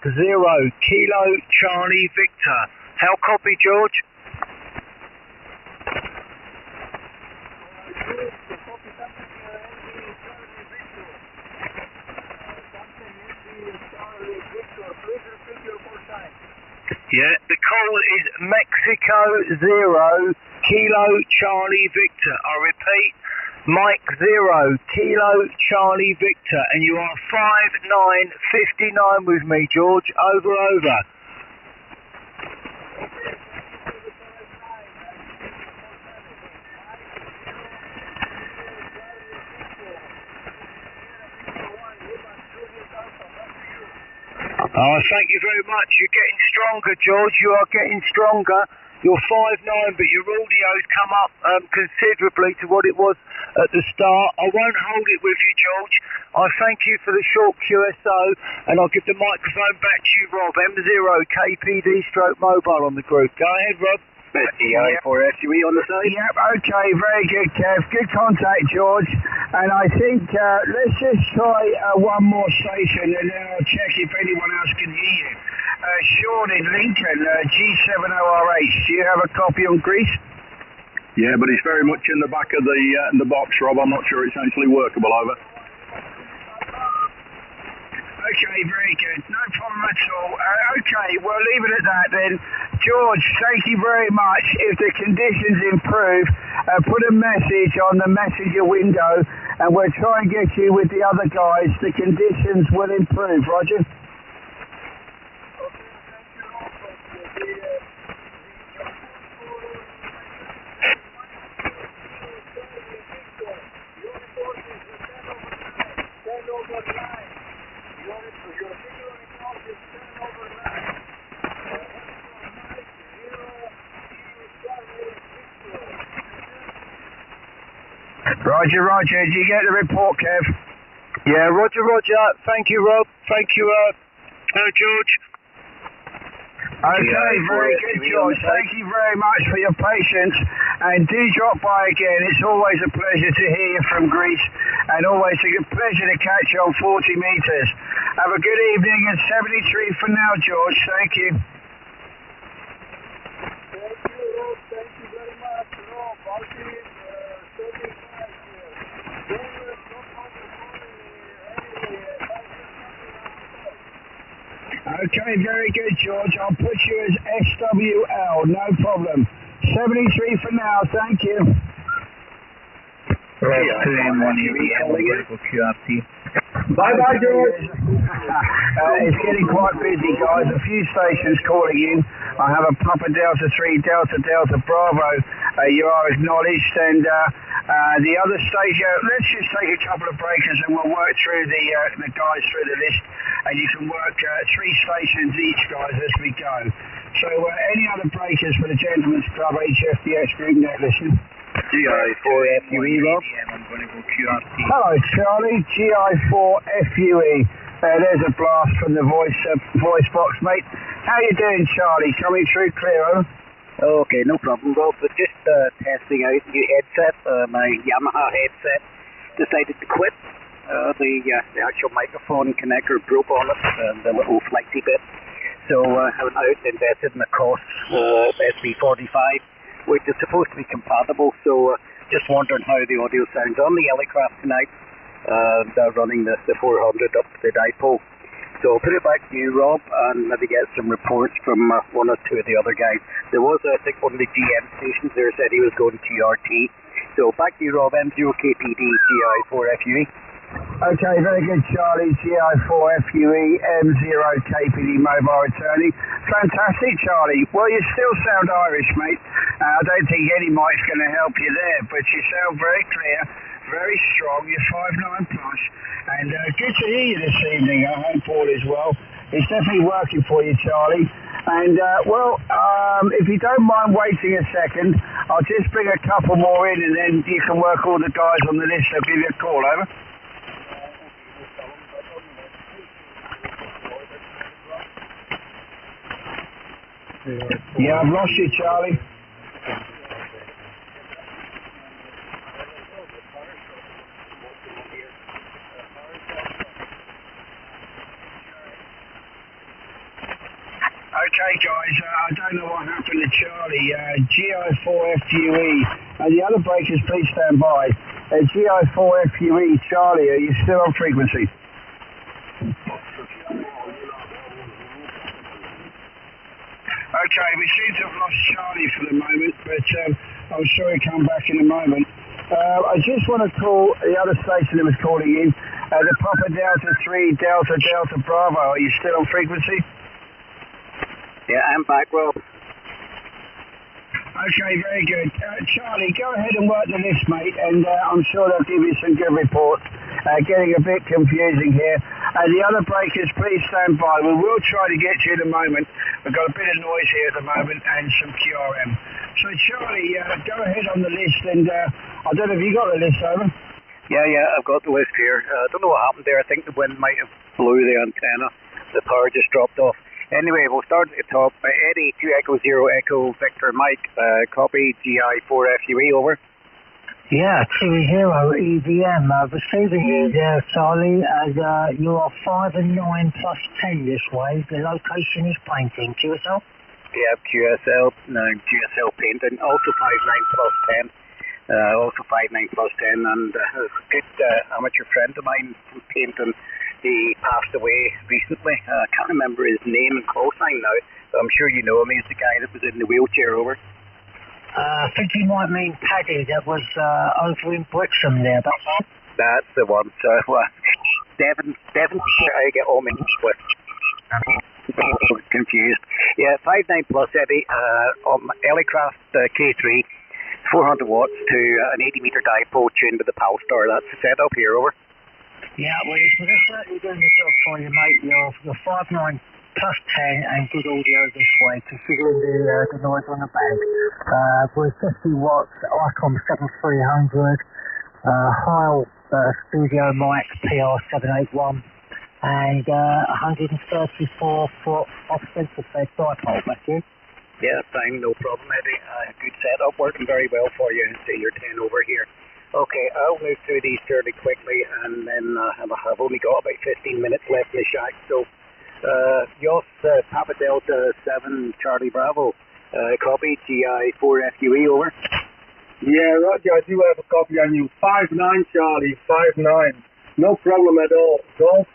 0, Kilo Charlie Victor. How copy, George? Yeah, the call is Mexico 0, Kilo Charlie Victor. I repeat, Mike 0, Kilo Charlie Victor, and you are 5959 with me, George. Over. Oh, thank you very much. You're getting stronger, George. You are getting stronger. You're 5'9", but your audio's come up considerably to what it was at the start. I won't hold it with you, George. I thank you for the short QSO, and I'll give the microphone back to you, Rob. M0 KPD stroke mobile on the group. Go ahead, Rob. GI4FUE on the side. Yep, okay, very good, Kev. Good contact, George. And I think let's just try one more station and then I'll check if anyone else can hear you. Sean in Lincoln, G70RH. Do you have a copy on Greece? Yeah, but it's very much in the back of the box, Rob. I'm not sure it's actually workable, over. Okay, very good. No problem at all. Okay, we'll leave it at that then. George, thank you very much. If the conditions improve, put a message on the messenger window and we'll try and get you with the other guys. The conditions will improve, Roger. Roger, did you get the report, Kev? Yeah, Roger. Thank you, Rob. Thank you, George. Okay, very good, George. Thank you very much for your patience. And do drop by again. It's always a pleasure to hear you from Greece and always a good pleasure to catch you on 40 metres. Have a good evening and 73 for now, George. Thank you. Thank you, Rob. Thank you very much, Rob. I'll see you 35. Okay, very good, George. I'll put you as SWL, no problem. 73 for now, thank you. Rob 2M1 ABM, QRT. Bye, George. It's getting quite busy, guys. A few stations calling in. I have a Papa Delta 3, Delta Bravo. You are acknowledged, and the other station. Let's just take a couple of breakers, and we'll work through the guys through the list, and you can work 3 stations each, guys, as we go. So, any other breakers for the Gentlemen's Club HFDS group net listen? GI4FUE, Rob. Hello, Charlie. GI4FUE. There's a blast from the voice box, mate. How you doing, Charlie? Coming through clear, over? Okay, no problem, Rob. But just testing out new headset. My Yamaha headset decided to quit. The actual microphone connector broke on it, the little flighty bit. So I went out and invested in a COS SB45, which is supposed to be compatible. So just wondering how the audio sounds on the Elecraft tonight. They're running the 400 up the dipole. So I'll put it back to you, Rob, and maybe get some reports from one or two of the other guys. There was, I think, one of the GM stations there said he was going TRT. So back to you, Rob, M0KPD, GI4FUE. Okay, very good, Charlie. GI4FUE, M0KPD mobile returning. Fantastic, Charlie. Well, you still sound Irish, mate. I don't think any mic's going to help you there, but you sound very clear, very strong. You're 5'9 plus, and good to hear you this evening. I hope all is well. It's definitely working for you, Charlie. And, if you don't mind waiting a second, I'll just bring a couple more in, and then you can work all the guys on the list. I'll give you a call, over. Yeah, I've lost you, Charlie. Okay, guys, I don't know what happened to Charlie. GI4FUE. The other breakers, please stand by. GI4FUE, Charlie, are you still on frequency? Okay, we seem to have lost Charlie for the moment, but I'm sure he'll come back in a moment. I just want to call the other station that was calling in, the Papa Delta 3 Delta Delta Bravo. Are you still on frequency? Yeah, I'm back, Rob. Okay, very good. Charlie, go ahead and work the list, mate, and I'm sure they'll give you some good reports. Getting a bit confusing here. The other breakers, please stand by. We will try to get you in a moment. We've got a bit of noise here at the moment and some QRM. So, Charlie, go ahead on the list, and I don't know if you got the list, over? Yeah, I've got the list here. I don't know what happened there. I think the wind might have blew the antenna. The power just dropped off. Anyway, we'll start at the top. Eddie, 2 Echo 0 Echo Victor Mike, copy GI4FUE, over. Yeah, 2 Zero EVM, receiving you there, Charlie, as you are 5 and 9 plus 10 this way. The location is painting. QSL? Yeah, QSL painting. Also 5-9 plus 10. Also 5-9 plus 10, and a good amateur friend of mine from painting. He passed away recently. I can't remember his name and call sign now, but I'm sure you know him. He's the guy that was in the wheelchair, over. I think you might mean Paddy that was over in Brixham there, but... That's the one. So, Devon, I get all mixed with. Confused. Yeah, 5-9 plus Eddie, Elecraft K3, 400 watts to an 80 meter dipole tuned to the Palstar. That's the setup here, over. Yeah, well, it's certainly doing the job for you, mate. You're 5-9 plus 10 and good audio this way, considering the noise on the back. With 50 watts, Icom 7300, Heil Studio Mic PR781, and 134 foot off-center fed dipole, thank you. Yeah, fine, no problem, Eddie. Good setup, working very well for you. See your 10 over here. Okay, I'll move through these fairly quickly, and then I've only got about 15 minutes left in the shack. So, Jos, Papa Delta 7 Charlie Bravo, copy GI4FUE, over. Yeah, Roger, I do have a copy on you. 5-9, Charlie, 5-9. No problem at all. Golf,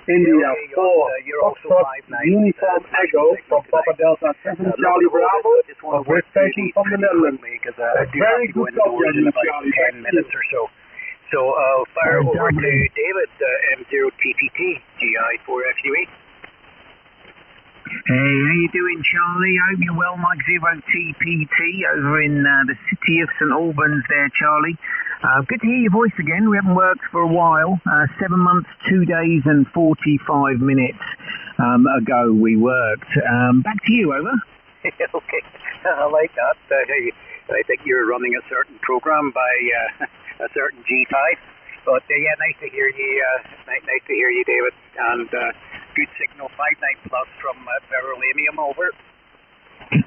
India, 4. You're also 5-9. Uniform Echo from Papa Delta 7 Charlie Bravo. We're taking from the Netherlands. Very good copy on you, Charlie. 10 minutes or so. So I'll fire over to David, M0TPT, GI4FUE. Hey, how you doing, Charlie? Hope you're well. Mike 0 TPT over in the city of St Albans there, Charlie. Good to hear your voice again. We haven't worked for a while. 7 months, 2 days and 45 minutes ago we worked. Back to you, over. Okay, I like that. I think you're running a certain program by a certain G5. But yeah, nice to hear you. Nice to hear you, David. And good signal, 5-9 plus from Verolamium, over.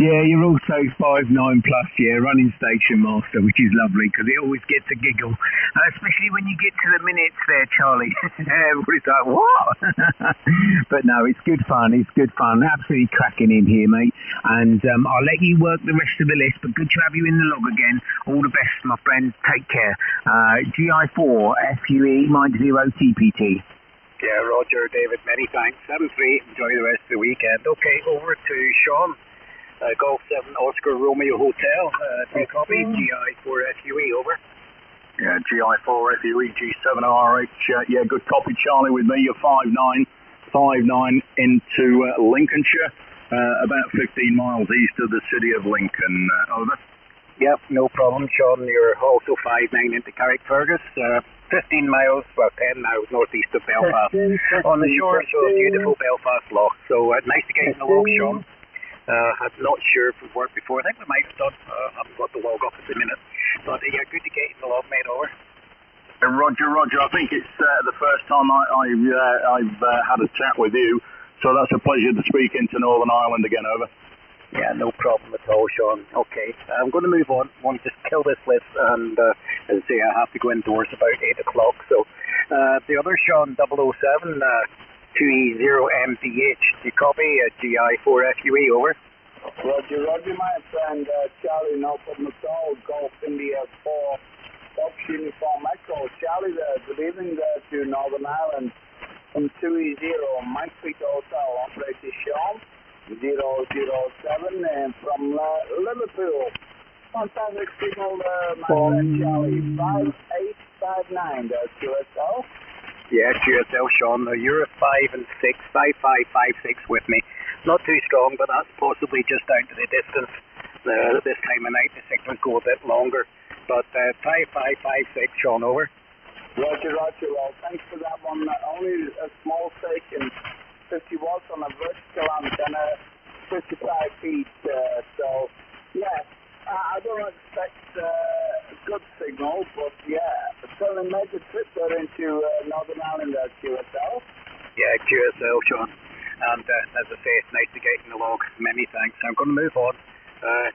Yeah, you're also 5-9 plus, yeah, running station master, which is lovely because it always gets a giggle, especially when you get to the minutes there, Charlie. Everybody's like, what? But no, it's good fun. It's good fun. Absolutely cracking in here, mate. And I'll let you work the rest of the list, but good to have you in the log again. All the best, my friend. Take care. GI4FUE Mike 0 TPT. Yeah, Roger, David, many thanks. 7-3, enjoy the rest of the weekend. Okay, over to Sean. Golf 7 Oscar Romeo Hotel, copy, GI4FUE, over. Yeah, GI4FUE, G7RH, yeah, good copy, Charlie, with me, you're 5-9 into Lincolnshire, about 15 miles east of the city of Lincoln, over. Yep, no problem, Sean, you're also 5-9 into Carrickfergus, 15 miles, well, 10 miles northeast of Belfast, on the shores of beautiful Belfast Lough, so nice to get in the log, Sean. I'm not sure if we've worked before. I think we might have done. I haven't got the log up at the minute. But yeah, good to get in the log, mate, over. Roger, I think it's the first time I've had a chat with you, so that's a pleasure to speak into Northern Ireland again, over. Yeah, no problem at all, Sean. Okay, I'm going to move on. I want to just kill this list, and as I say, I have to go indoors about 8 o'clock. So the other Sean 007, 2E0MDH. Do you copy? GI4FUE, over. Roger, my friend. Charlie, no problem at all. Golf India 4, Fox Uniform Echo. Charlie there, good evening there to Northern Ireland. From 2E0, Mike Street Hotel, operator Sean, 007, and from Liverpool. Fantastic signal there, my friend Charlie. 5859, that's QSL. Yeah, QSL, Sean. You're at 5 and 6, 5556 with me. Not too strong, but that's possibly just down to the distance. This time of night, the signals go a bit longer. But 5556, Sean, over. Roger, well, thanks for that one. Only a small station, 50 watts on a vertical antenna, 55 feet. So, yeah, I don't expect a good signal, but yeah, certainly made the trip there into Northern Ireland at QSL. Yeah, QSL, Sean. And as I say, it's nice to get in the log. Many thanks. I'm going to move on.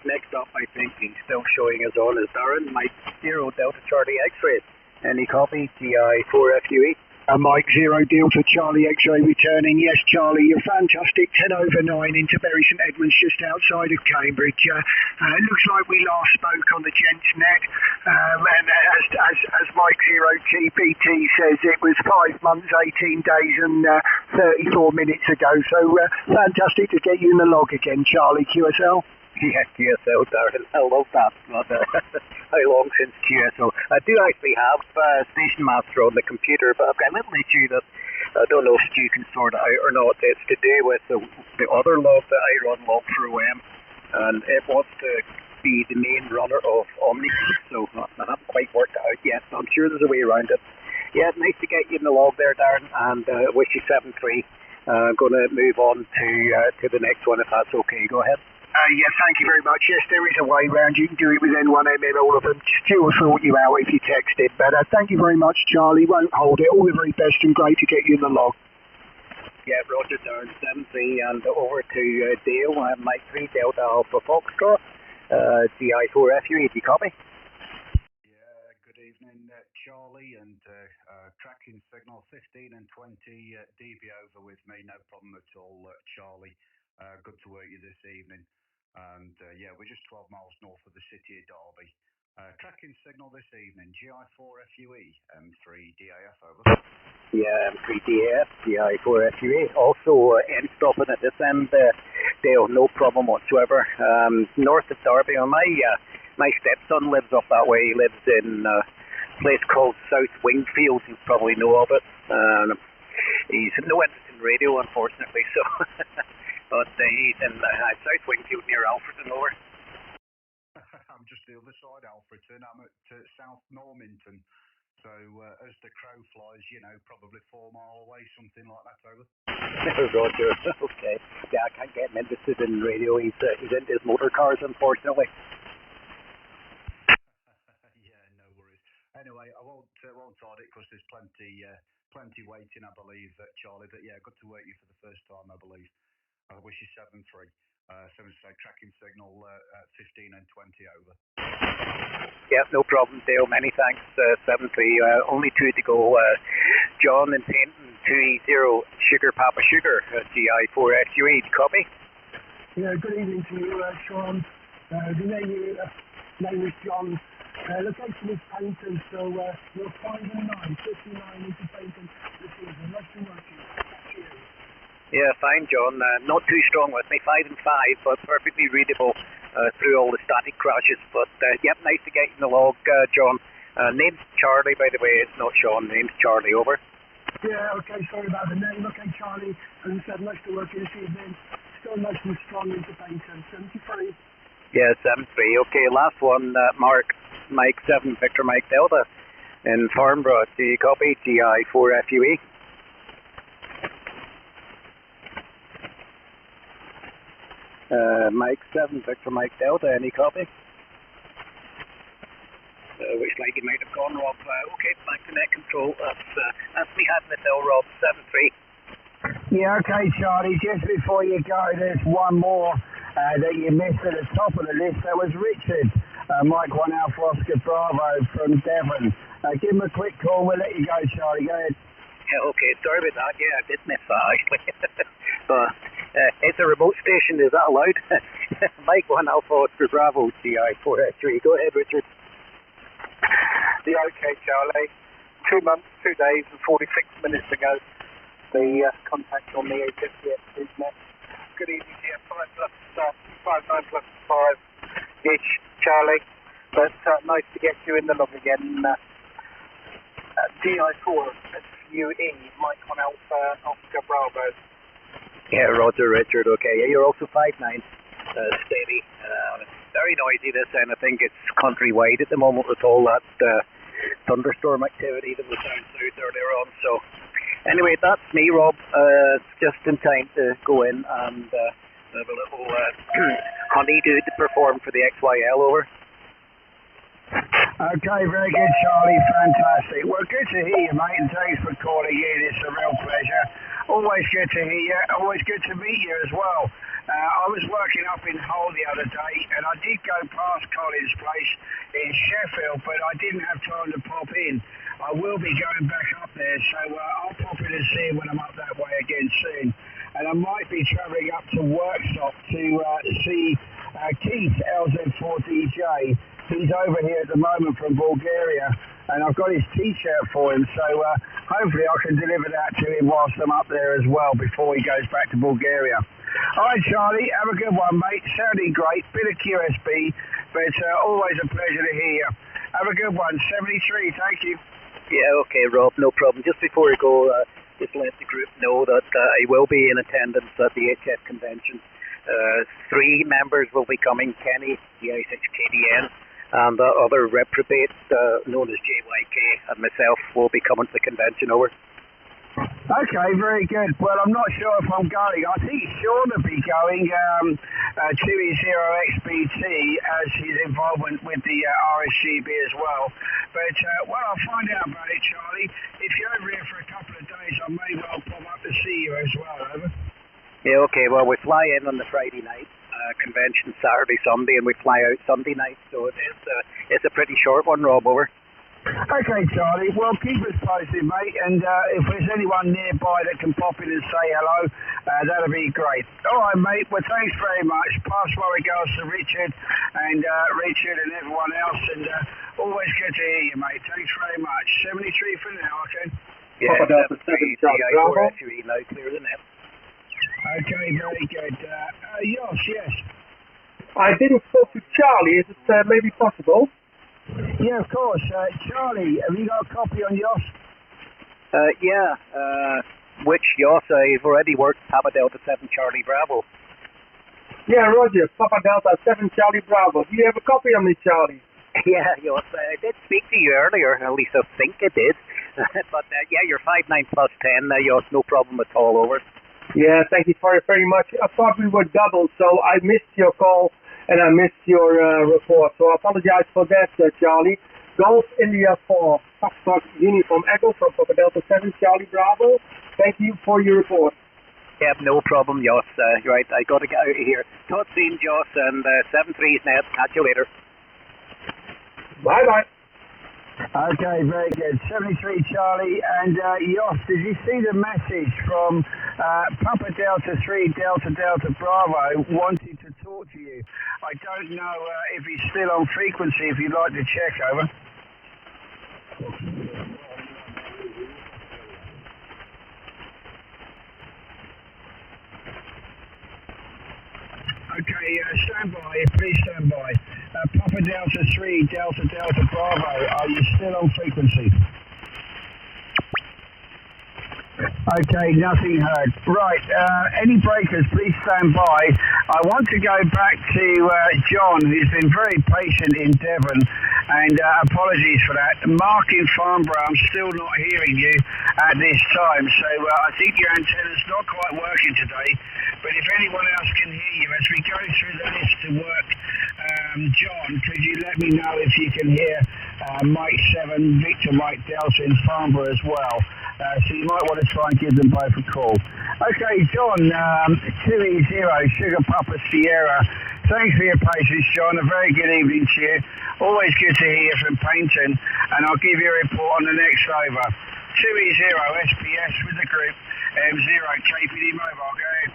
Next up, I think he's still showing us on is Darren, Mike 0 Delta Charlie X-ray. Any copy? GI4FUE. Mike 0 Delta Charlie X-ray returning. Yes, Charlie, you're fantastic. 10 over 9 into Bury St Edmunds, just outside of Cambridge. It looks like we last spoke on the Gents Net, and as Mike 0 TPT says, it was 5 months, 18 days, and 34 minutes ago. So fantastic to get you in the log again, Charlie. QSL. Yeah, QSL, Darren. I love that. But, how long since QSL? I do actually have Station Master on the computer, but I've got a little issue that I don't know if Stu can sort it out or not. It's to do with the other log that I run, Log4OM, and it wants to be the main runner of Omni, so I haven't quite worked it out yet, but I'm sure there's a way around it. Yeah, nice to get you in the log there, Darren, and wish you 7-3. I'm going to move on to the next one, if that's okay. Go ahead. Yes, thank you very much. Yes, there is a way round. You can do it with N1MN, all of them. Stu will sort you out if you text it. But thank you very much, Charlie. Won't hold it. All the very best and great to get you in the log. Yeah, Roger, Darren, 7-3, and over to Dale, Mike 3 Delta Alpha Foxtrot, GI4FUE. Do you copy? Yeah, good evening, Charlie, and tracking signal 15 and 20 dB over with me. No problem at all, Charlie. Good to work you this evening. And yeah, we're just 12 miles north of the city of Derby. Tracking signal this evening, GI4FUE, M3 DAF, over. Yeah, M3 DAF, GI4FUE. Also, end stopping at this end, Dale, no problem whatsoever. North of Derby, my stepson lives up that way. He lives in a place called South Wingfield. You probably know of it. He's no interest in radio, unfortunately, so... But he's in South Wingfield near Alfreton, over. I'm just the other side, Alfreton. I'm at South Normanton. So as the crow flies, probably 4 miles away, something like that, over. Roger, okay. Yeah, I can't get him interested in radio. He's into his motor cars, unfortunately. Yeah, no worries. Anyway, I won't hide it because there's plenty waiting, I believe, Charlie. But yeah, good to work you for the first time, I believe. I wish you 7-3. 7-3 tracking signal 15 and 20 over. Yeah, no problem, Dale. Many thanks. 7-3. Only 2 to go. John in Paynton, 2E0 Sugar Papa Sugar, GI4FUE. Copy? Yeah, good evening to you, Sean. The name is John. Location is Paynton, so you're 5 and 9, 59 into Paynton this evening. Nice to work you. Cheers. Yeah, fine, John. Not too strong with me, 5 and 5, but perfectly readable through all the static crashes. But yep, nice to get in the log, John. Name's Charlie, by the way. It's not Sean. Name's Charlie. Over. Yeah, okay. Sorry about the name. Okay, Charlie. As I said, nice to work you this evening. Still nice and strong into Paynton. 73. Yeah, 7-3. Okay, last one, Mark. Mike 7, Victor Mike Delta in Farnborough. Do you copy? GI4FUE. Mike 7, Victor Mike Delta, any copy? Looks like you might have gone, Rob. Okay, back to net control. That's me having it now, Rob. 7-3. Yeah, okay, Charlie. Just before you go, there's one more that you missed at the top of the list. That was Richard, Mike 1 Alpha Oscar Bravo from Devon. Give him a quick call. We'll let you go, Charlie. Go ahead. Okay, sorry about that. Yeah, I did miss that actually. But it's a remote station. Is that allowed? Mike 1 Alpha Oscar Bravo CI483. Go ahead, Richard. The OK, Charlie. 2 months, 2 days, and 46 minutes ago. The contact on the A50X is met. Good evening, here. 5 plus 5, 9 plus 5-ish, Charlie. But nice to get you in the log again. DI4 SUE, Mike 1 Alpha Oscar Bravo. Yeah, Roger, Richard. Okay, yeah, you're also 5'9", steady. Very noisy this end. I think it's countrywide at the moment with all that thunderstorm activity that was down south earlier on. So, anyway, that's me, Rob. Just in time to go in and have a little honeydew to perform for the XYL. Over. Okay, very good, Charlie. Fantastic. Well, good to hear you, mate, and thanks for calling in. It's a real pleasure. Always good to hear you. Always good to meet you as well. I was working up in Hull the other day, and I did go past Colin's place in Sheffield, but I didn't have time to pop in. I will be going back up there, so I'll pop in and see him when I'm up that way again soon. And I might be travelling up to Workshop to see Keith, LZ4DJ. He's over here at the moment from Bulgaria, and I've got his T-shirt for him, so hopefully I can deliver that to him whilst I'm up there as well before he goes back to Bulgaria. All right, Charlie, have a good one, mate. Sounding great, bit of QSB, but always a pleasure to hear you. Have a good one. 73, thank you. Yeah, okay, Rob, no problem. Just before we go, just let the group know that I will be in attendance at the HF convention. 3 members will be coming, Kenny, the I6KDN, and the other reprobate known as JYK, and myself will be coming to the convention. Over. Okay, very good. Well, I'm not sure if I'm going. I think Sean will be going, Chewy 0XBT, as his involvement with the RSGB as well. But, well, I'll find out about it, Charlie. If you're over here for a couple of days, I may well pop up to see you as well, over. Yeah, okay, well, we fly in on the Friday night, convention Saturday, Sunday, and we fly out Sunday night, so it's a pretty short one, Rob. Over. Okay, Charlie. Well, keep us posted, mate, and if there's anyone nearby that can pop in and say hello, that'll be great. All right, mate. Well, thanks very much. Pass my regards to Richard and everyone else, and always good to hear you, mate. Thanks very much. 73 for now, okay? Yeah, Delta 7 Charlie Bravo. Now clear the net. Okay, very good. Yes. I didn't spoke to Charlie. Is it maybe possible? Yeah, of course. Charlie, have you got a copy on Yoss? Yeah. Which Yoss? I've already worked Papa Delta 7 Charlie Bravo. Yeah, Roger. Papa Delta 7 Charlie Bravo. Do you have a copy of me, Charlie? Yeah, Yoss. I did speak to you earlier. At least I think I did. But yeah, you're 5'9 plus 10. Yoss, no problem at all. Over. Yeah, thank you very much. I thought we were double, so I missed your call. And I missed your report, so I apologize for that, Charlie. Golf India 4, Foxtrot Uniform Echo from Papa Delta 7, Charlie Bravo. Thank you for your report. Yep, no problem, Joss. Right, I got to get out of here. Talk soon, Joss, and 7-3's net. Catch you later. Bye-bye. Okay, very good. 73 Charlie, and Yoss, did you see the message from Papa Delta 3 Delta Delta Bravo wanting to talk to you? I don't know if he's still on frequency, if you'd like to check, over. Okay, stand by, please stand by. Papa Delta 3 Delta Delta Bravo, are you still on frequency? Okay, nothing heard. Right, any breakers, please stand by. I want to go back to John, who's been very patient in Devon, and apologies for that. Mark in Farnborough, I'm still not hearing you at this time, so I think your antenna's not quite working today, but if anyone else can hear you, as we go through the list to work, John, could you let me know if you can hear Mike 7, Victor Mike Delta in Farnborough as well? So you might want to try and give them both a call. Okay, John, 2E0, Sugar Papa Sierra. Thanks for your patience, John. A very good evening to you. Always good to hear from Paynton, and I'll give you a report on the next over. SPS with the group, M0 KPD Mobile, go ahead.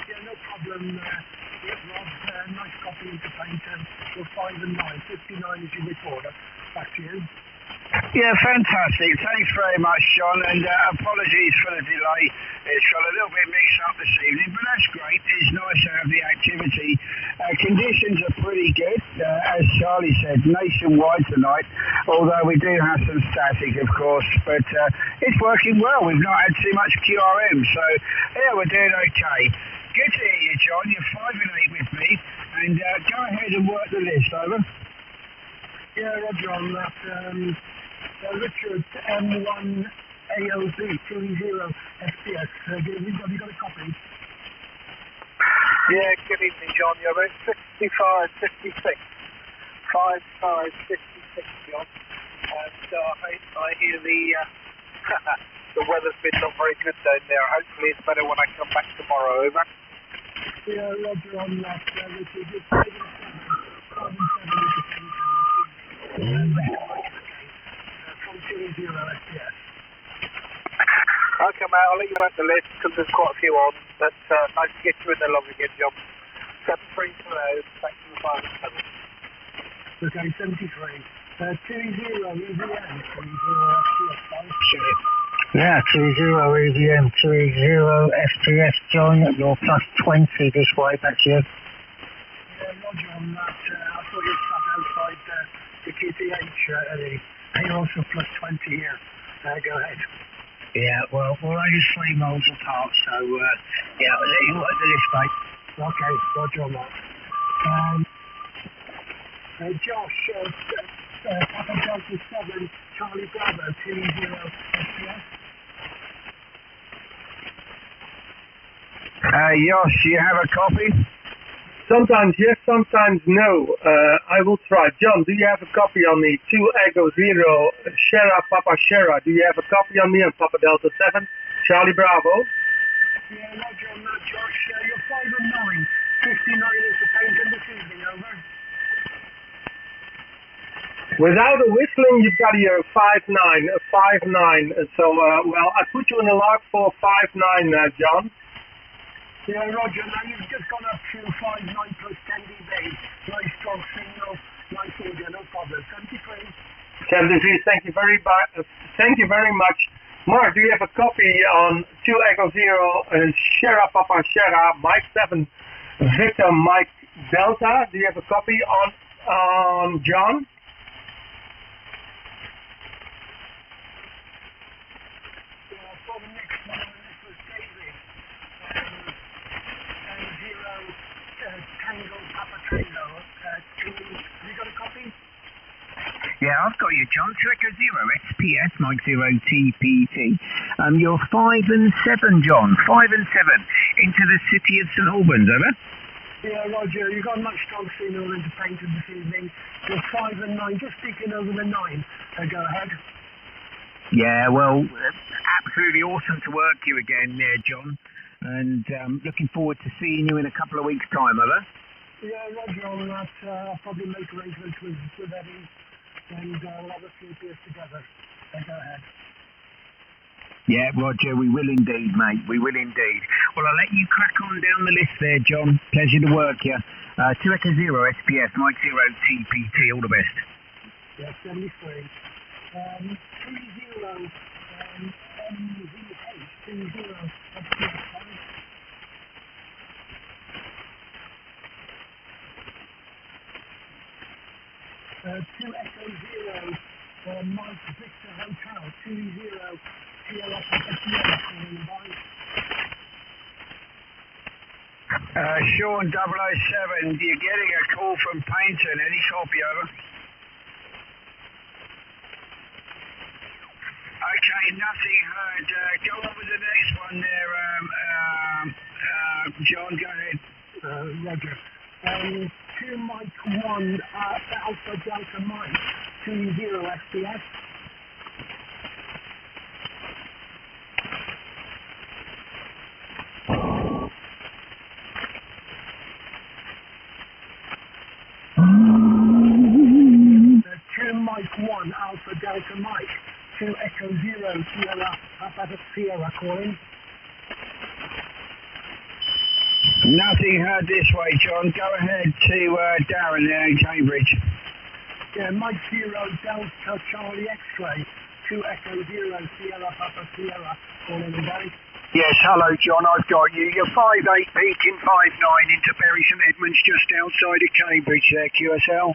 Yeah, no problem. Rob, nice copy into painter. You're 5 and 9. 59 is your recorder. Back to you. Yeah, fantastic. Thanks very much, John, and apologies for the delay. It's got a little bit mixed up this evening, but that's great. It's nice to have the activity. Conditions are pretty good, as Charlie said, nationwide tonight, although we do have some static, of course, but it's working well. We've not had too much QRM, so yeah, we're doing okay. Good to hear you, John. You're 5 and 8 with me, and go ahead and work the list, over. Yeah, Roger on that. Richard, M1 AOB, 20 FPS. Have you got a copy? Yeah, good evening, John. You're about 55, 56. 55, 56, John. And I hear the weather's been not very good down there. Hopefully it's better when I come back tomorrow, over. Yeah, Roger on that, Richard. You're 5 and 7. 5 and 7 is the from 20 FPS. Okay, mate, I'll let you out the list because there's quite a few on. But nice to get you in the log again, John. 73 for those. Thanks for the 5 and 7. Okay, 73. 20 EVM, 20 FPS. Yeah, 20 EVM, 20 FPS, John. You're plus 20 this way, back to you. Yeah, Roger on that. I thought you sat outside the QTH, Eddie. You're also plus 20 here. Go ahead. Yeah, well, we're only 3 miles apart, so yeah, I'll let you work the list, mate. Okay, Roger on that. Josh, Papa Delta 7, Charlie Bravo, 20 FPS. Yosh, you have a copy? Sometimes yes, sometimes no. I will try. John, do you have a copy on me? 2 Echo 0, Sierra Papa Sierra. Do you have a copy on me on Papa Delta 7, Charlie Bravo? Yeah, Roger on that, Josh. You're 5 and 9. 59 is the painting this evening, over. Without a whistling, you've got here a 5-9, a 5-9. So, well, I put you in a log for 5-9, John. Yeah, Roger, now you've just gone up to 5-9 plus 10 dB. Nice strong signal, nice audio, no problem. 73. 73, thank you very much. Mark, do you have a copy on 2 Echo 0, Sierra Papa Sierra, Mike 7, Victor Mike Delta? Do you have a copy on John? For the next one, this was David. Tango, Papa Tango. Have you got a copy? Yeah, I've got you, John. 2 Echo 0, SPS, Mike 0, TPT. You're 5 and 7, John. 5 and 7 into the city of St Albans, over. Yeah, Roger, you've got a much strong signal into painted this evening. You're 5 and 9, just speaking over the 9. Go ahead. Yeah, well, absolutely awesome to work you again there, John. And looking forward to seeing you in a couple of weeks' time, over. Yeah, Roger, on that. I'll probably make arrangements with Eddie, and we'll have a few beers together. Go ahead. Yeah, Roger, we will indeed, mate. We will indeed. Well, I'll let you crack on down the list there, John. Pleasure to work you. 2 Echo 0, SPS, Mike 0, TPT. All the best. Yeah, 73. 30, MVH, 30, SPS. 2 Echo 0, Mike Victor Hotel, 20, TLF calling by. Sean 007, you're getting a call from Paynton. Any copy, over? Okay, nothing heard. Go on with the next one there, John, go ahead. Roger. 2 Mike 1, Alpha Delta Mike, 20 SPS. Echo Zero Sierra Papa Sierra calling. Nothing heard this way, John. Go ahead to Darren there in Cambridge. Yeah, Mike Zero Delta Charlie X-ray 2 Echo Zero Sierra Papa Sierra calling again. Yes, hello, John. I've got you. You're 5'8", peaking 5'9" into Bury St Edmunds, just outside of Cambridge there, QSL.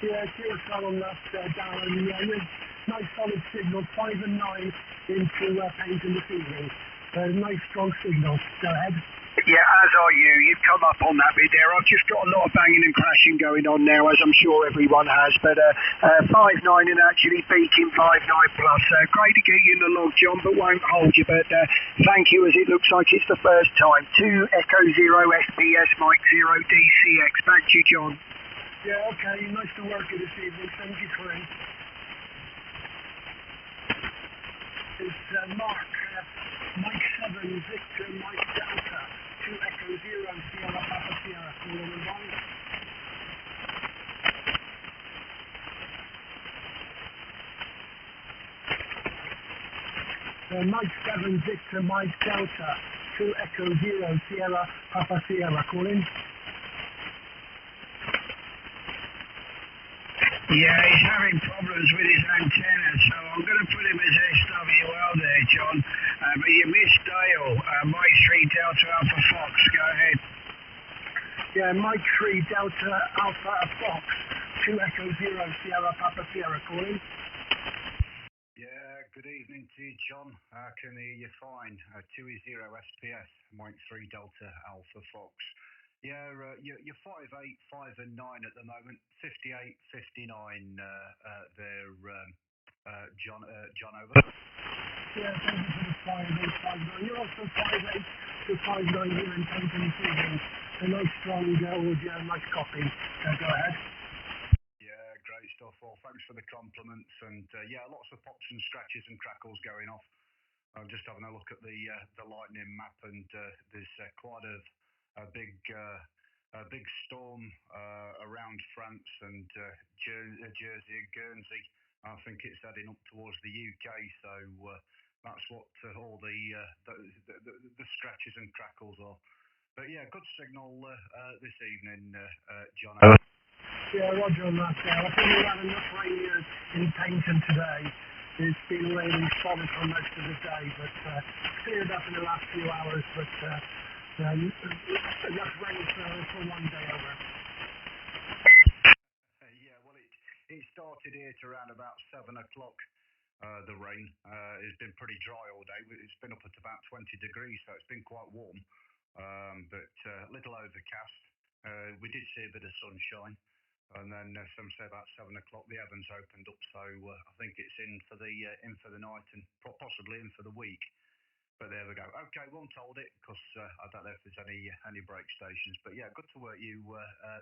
Yeah, QSL on that, Darren. Yeah, nice solid signal, 5 and 9 into Paignton this evening. Nice strong signal. Go ahead. Yeah, as are you. You've come up on that bit there. I've just got a lot of banging and crashing going on now, as I'm sure everyone has. But 5'9" and actually peaking 5'9 plus. Great to get you in the log, John, but won't hold you. But thank you, as it looks like it's the first time. 2 Echo Zero SPS Mike 0 DCX. Back to you, John. Yeah, okay. Nice to work you this evening. 73. It's Mark. Mike 7 Victor Mike Delta 2 Echo Zero Sierra Papa Sierra calling and on. Mike 7 Victor Mike Delta 2 Echo Zero Sierra Papa Sierra calling. Yeah, he's having problems with his antenna, so I'm going to put him as SWL there, John. But you missed Dale, Mike 3 Delta Alpha Fox. Go ahead. Yeah, Mike 3 Delta Alpha Fox 2 Echo Zero Sierra Papa Sierra calling. Yeah, good evening to you, John. I can hear you fine. 2-0 SPS, Mike 3 Delta Alpha Fox. Yeah, you're 5'8", 5 and 9 at the moment. 58, 59 there, John over. Yeah, thank you for the 5'8", 5'9". You're also 5'8" to 5'9" here in Paignton this evening. A nice strong audio, nice copy. Go ahead. Yeah, great stuff. Well, thanks for the compliments. And yeah, lots of pops and scratches and crackles going off. I'm just having a look at the lightning map, and there's quite a big storm around France and Jersey and Guernsey. I think it's heading up towards the UK, so that's what all the scratches and crackles are. But yeah, good signal this evening, John. Yeah, Roger on that. I think we've had enough rain here in Paignton today. It's been raining solid for most of the day, but cleared up in the last few hours. But enough rain for one day over. Yeah, well, it started here to around about 7 o'clock. The rain has been pretty dry all day. It's been up at about 20 degrees, so it's been quite warm, but a little overcast. We did see a bit of sunshine, and then some say about 7 o'clock the heavens opened up. So I think it's in for the night and possibly in for the week. But there we go. Okay, won't hold it because I don't know if there's any break stations. But yeah, good to work you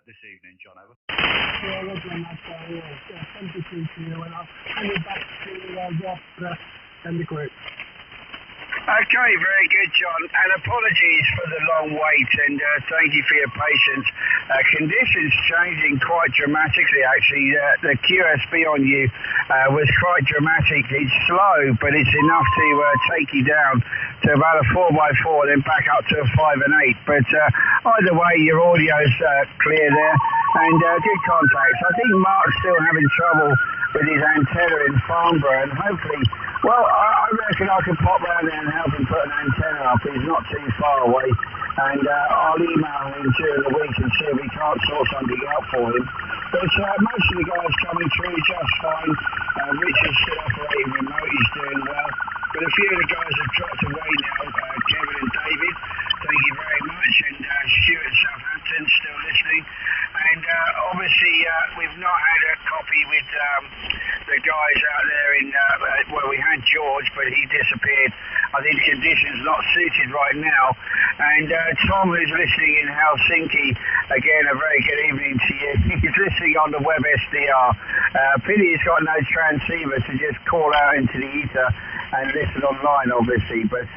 this evening, John. Over. Yeah, Roger on that. Thank you to you, and I'll hand it back to Rob and the group. Okay, very good, John. And apologies for the long wait, and thank you for your patience. Conditions changing quite dramatically, actually. The QSB on you was quite dramatic. It's slow, but it's enough to take you down to about a 4x4, then back up to a 5 and 8. But either way, your audio's clear there, and good contacts. I think Mark's still having trouble with his antenna in Farnborough, and hopefully, well, I reckon I can pop round there and help him put an antenna up. He's not too far away, and I'll email him during the week and see if we can't sort something out for him. But most of the guys coming through just fine. Richard's still operating remote, he's doing well. But a few of the guys have dropped away now, Kevin and David. Thank you very much, and Stuart Southampton still listening. And obviously we've not had a copy with the guys out there in, well, we had George, but he disappeared. I think conditions not suited right now. And Tom, who's listening in Helsinki, again, a very good evening to you. He's listening on the web SDR. Pity he's got no transceiver to just call out into the ether and listen online, obviously, but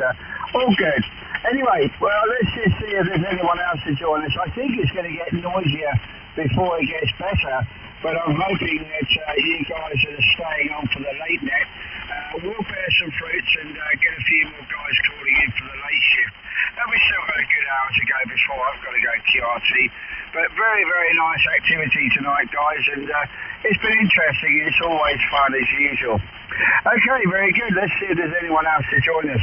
all good. Anyway, well, let's just see if there's anyone else to join us. I think it's going to get noisier before it gets better, but I'm hoping that you guys that are staying on for the late net we'll bear some fruits and get a few more guys calling in for the late shift. And we've still got a good hour to go before I've got to go QRT. But very, very nice activity tonight, guys, and it's been interesting. It's always fun as usual. Okay, very good. Let's see if there's anyone else to join us.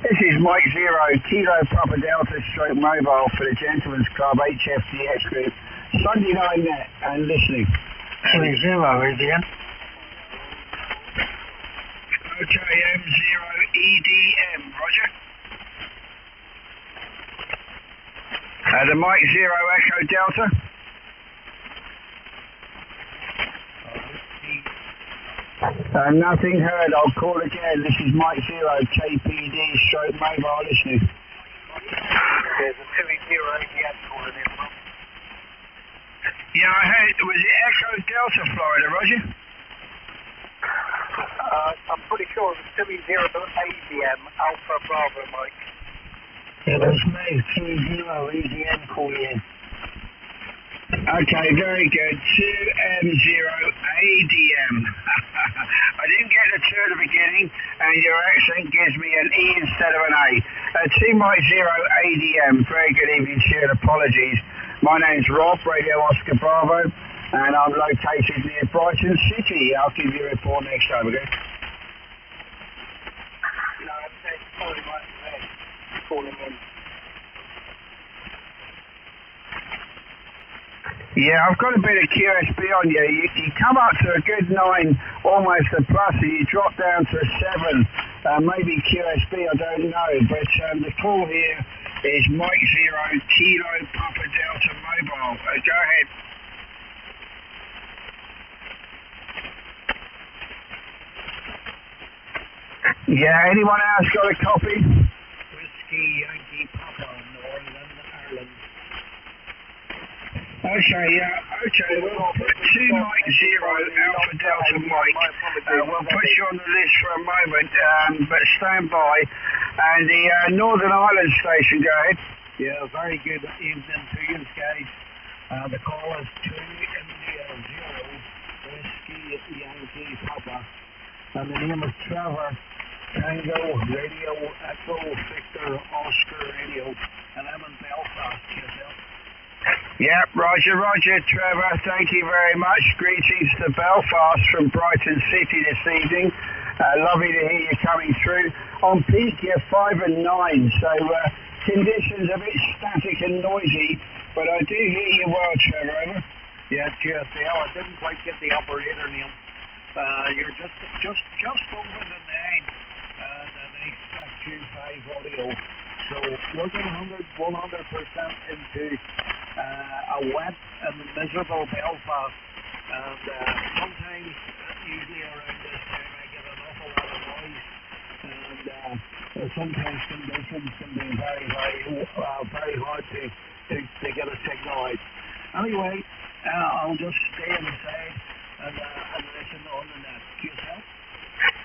This is Mike Zero, Kilo Papa Delta Stroke Mobile for the Gentlemen's Club HFTX Group, Sunday night net and listening. 30 Adrian. Okay, M0EDM, roger. The Mike Zero Echo Delta. Nothing heard. I'll call again. This is Mike Zero, KPD Stroke Mobile listening. There's a 280 calling in. Yeah, I heard. Was it Echo Delta, Florida, roger? I'm pretty sure it was 20 ADM Alpha Bravo, Mike. It was me, 30 ADM calling in. Okay, very good. 2M0ADM. I didn't get the 2 at the beginning, and your accent gives me an E instead of an A. 2 Mike 0 ADM. Very good evening to you, and apologies. My name's Rob, Radio Oscar Bravo, and I'm located near Brighton City. I'll give you a report next time, okay? No, I'm calling right there. Calling in. Yeah, I've got a bit of QSB on you. You come up to a good 9, almost a plus, and you drop down to a 7. Maybe QSB, I don't know. But the call here is Mike Zero, Kilo Papa Delta Mobile. Go ahead. Yeah, anyone else got a copy? Whiskey Yankee Papa, Northern Ireland. Okay, we'll put 2 Mike Zero, Alpha Delta Mike. We'll put you on the list for a moment, but stand by. And the Northern Ireland station, go ahead. Yeah, very good evening to you guys. The call is 2 India 0, Whiskey Yankee Papa. And the name is Trevor, Tango, Radio, Echo, Victor, Oscar, Radio. And I'm in Belfast, yourself. Yep, Roger, Trevor, thank you very much. Greetings to Belfast from Brighton City this evening. Lovely to hear you coming through. On peak, you're 5 and 9, so conditions a bit static and noisy, but I do hear you well, Trevor, over. Yeah, cheers, Dale. I didn't quite get the operator name. You're just over the 9, the next Q5 audio. So we're going 100% into a wet and miserable Belfast, and sometimes, usually around this time, I get an awful lot of noise, and sometimes conditions can be very hard to get a signal out. Anyway, I'll just stay inside and listen on the net. Yourself?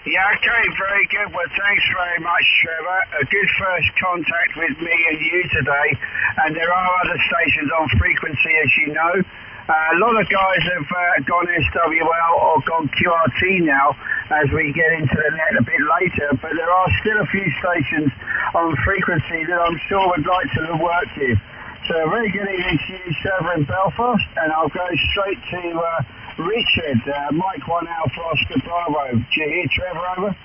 Yeah, okay, very good. Well, thanks very much, Trevor. A good first contact with me and you today. And there are other stations on frequency, as you know. A lot of guys have gone SWL or gone QRT now as we get into the net a bit later. But there are still a few stations on frequency that I'm sure would like to work you. So a very good evening to you, Trevor, in Belfast. And I'll go straight to Richard, Mike 1 Alpha Oscar Bravo. Do you hear Trevor over?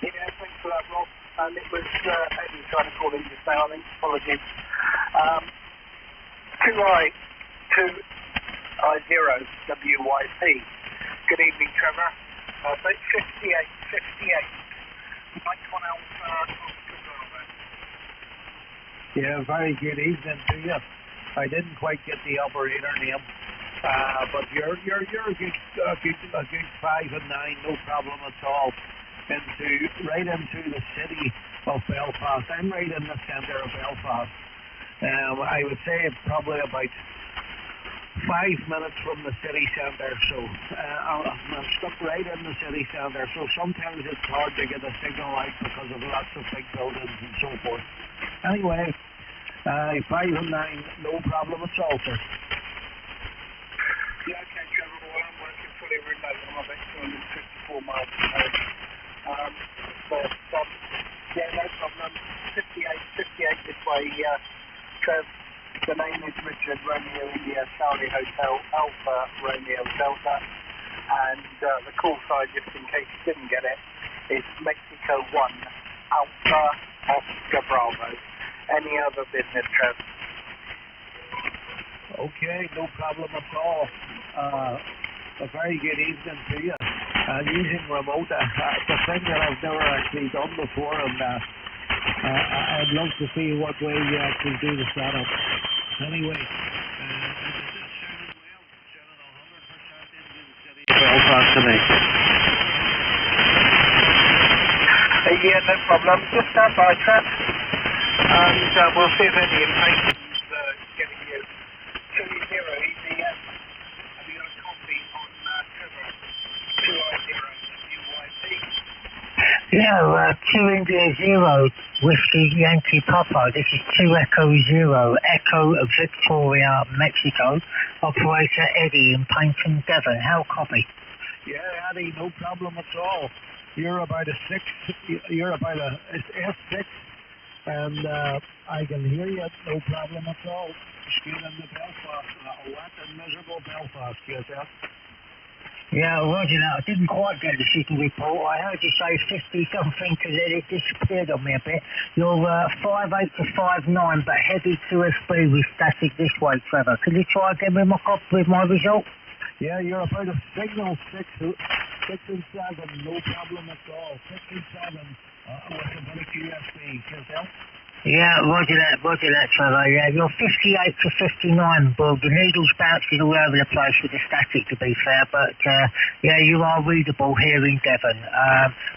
Yeah, thanks for that, Rob. And it was Eddie trying to call in just now, I think. Apologies. 2I0 WYP. Good evening, Trevor. 58. Mike 1 Alpha Oscar Bravo. Yeah, very good evening to you. I didn't quite get the operator name. But you're a good 5 and 9, no problem at all. Right into the city of Belfast. I'm right in the centre of Belfast. I would say probably about 5 minutes from the city centre. So I'm stuck right in the city centre. So sometimes it's hard to get a signal out because of lots of big buildings and so forth. Anyway, 5 and 9, no problem at all, sir. Yeah, okay, Trevor. Well, I'm working fully remote. I'm about 250 4 miles from home. Yeah, no problem. 58 this way, Trev. The name is Richard, Romeo India, Charlie Hotel, Alpha Romeo Delta, and the call sign, just in case you didn't get it, is Mexico 1, Alpha Oscar Bravo. Any other business, Trev? Okay, no problem at all. A very good evening to you. Using remote, it's a thing that I've never actually done before, and I'd love to see what way you actually do the setup. Anyway, Belfast today. Yeah, no problem. Just stand by, Trev, and we'll see if any impatience getting you. 2-0 EDM. Have you got a copy on Trevor? 2-0 WYP. Yeah, 2 India 0, Whiskey Yankee Papa. This is 2 Echo 0, Echo Victoria, Mexico. Operator Eddie in Paynton, Devon. How copy? Yeah, Eddie, no problem at all. You're about a S6, and I can hear you, no problem at all. Straight into Belfast, a wet and miserable Belfast, yourself. Yeah, roger that. I didn't quite get the signal report. I heard you say 50 something because it disappeared on me a bit. You're 58 to 59, but heavy QSB with static this way, Trevor. Can you try again with my result? Yeah, you're about a signal 6 and 7, no problem at all. 6 and 7 with a bit of QSB, yourself. Yeah, roger that, Trevor. Yeah, you're 58 to 59, but the needle's bouncing all over the place with the static, to be fair. But yeah, you are readable here in Devon.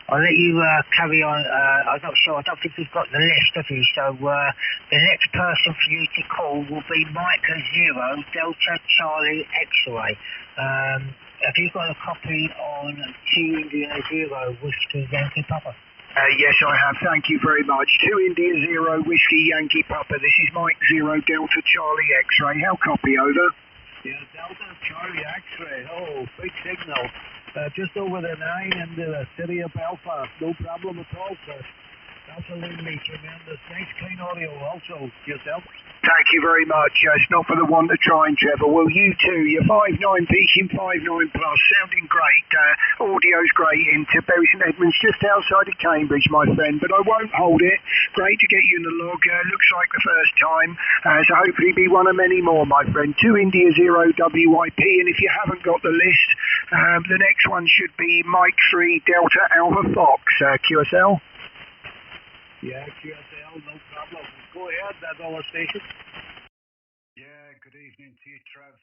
I'll let you carry on. I'm not sure. I don't think you've got the list, have you? So the next person for you to call will be Mike 0 Delta Charlie X-ray. Have you got a copy on 2 India 0 Whiskey Yankee Papa? Yes, I have. Thank you very much. 2 India 0 Whiskey Yankee Papa. This is Mike 0 Delta Charlie X-ray. How copy, over? Yeah, Delta Charlie X-ray. Oh, big signal. Just over the 9 into the city of Belfast. No problem at all, sir. Absolutely tremendous. Nice clean audio also. Yourself? Thank you very much. It's not for the one to try and Trevor. Well, you too. You're 5'9", peaking 5'9 plus, sounding great. Audio's great into Bury St Edmunds, just outside of Cambridge, my friend. But I won't hold it. Great to get you in the log. Looks like the first time. So hopefully be one of many more, my friend. 2 India 0 WYP. And if you haven't got the list, the next one should be Mike 3 Delta Alpha Fox. QSL? Yeah, QSL, no problem. Go ahead, that's our station. Yeah, good evening to you, Trev,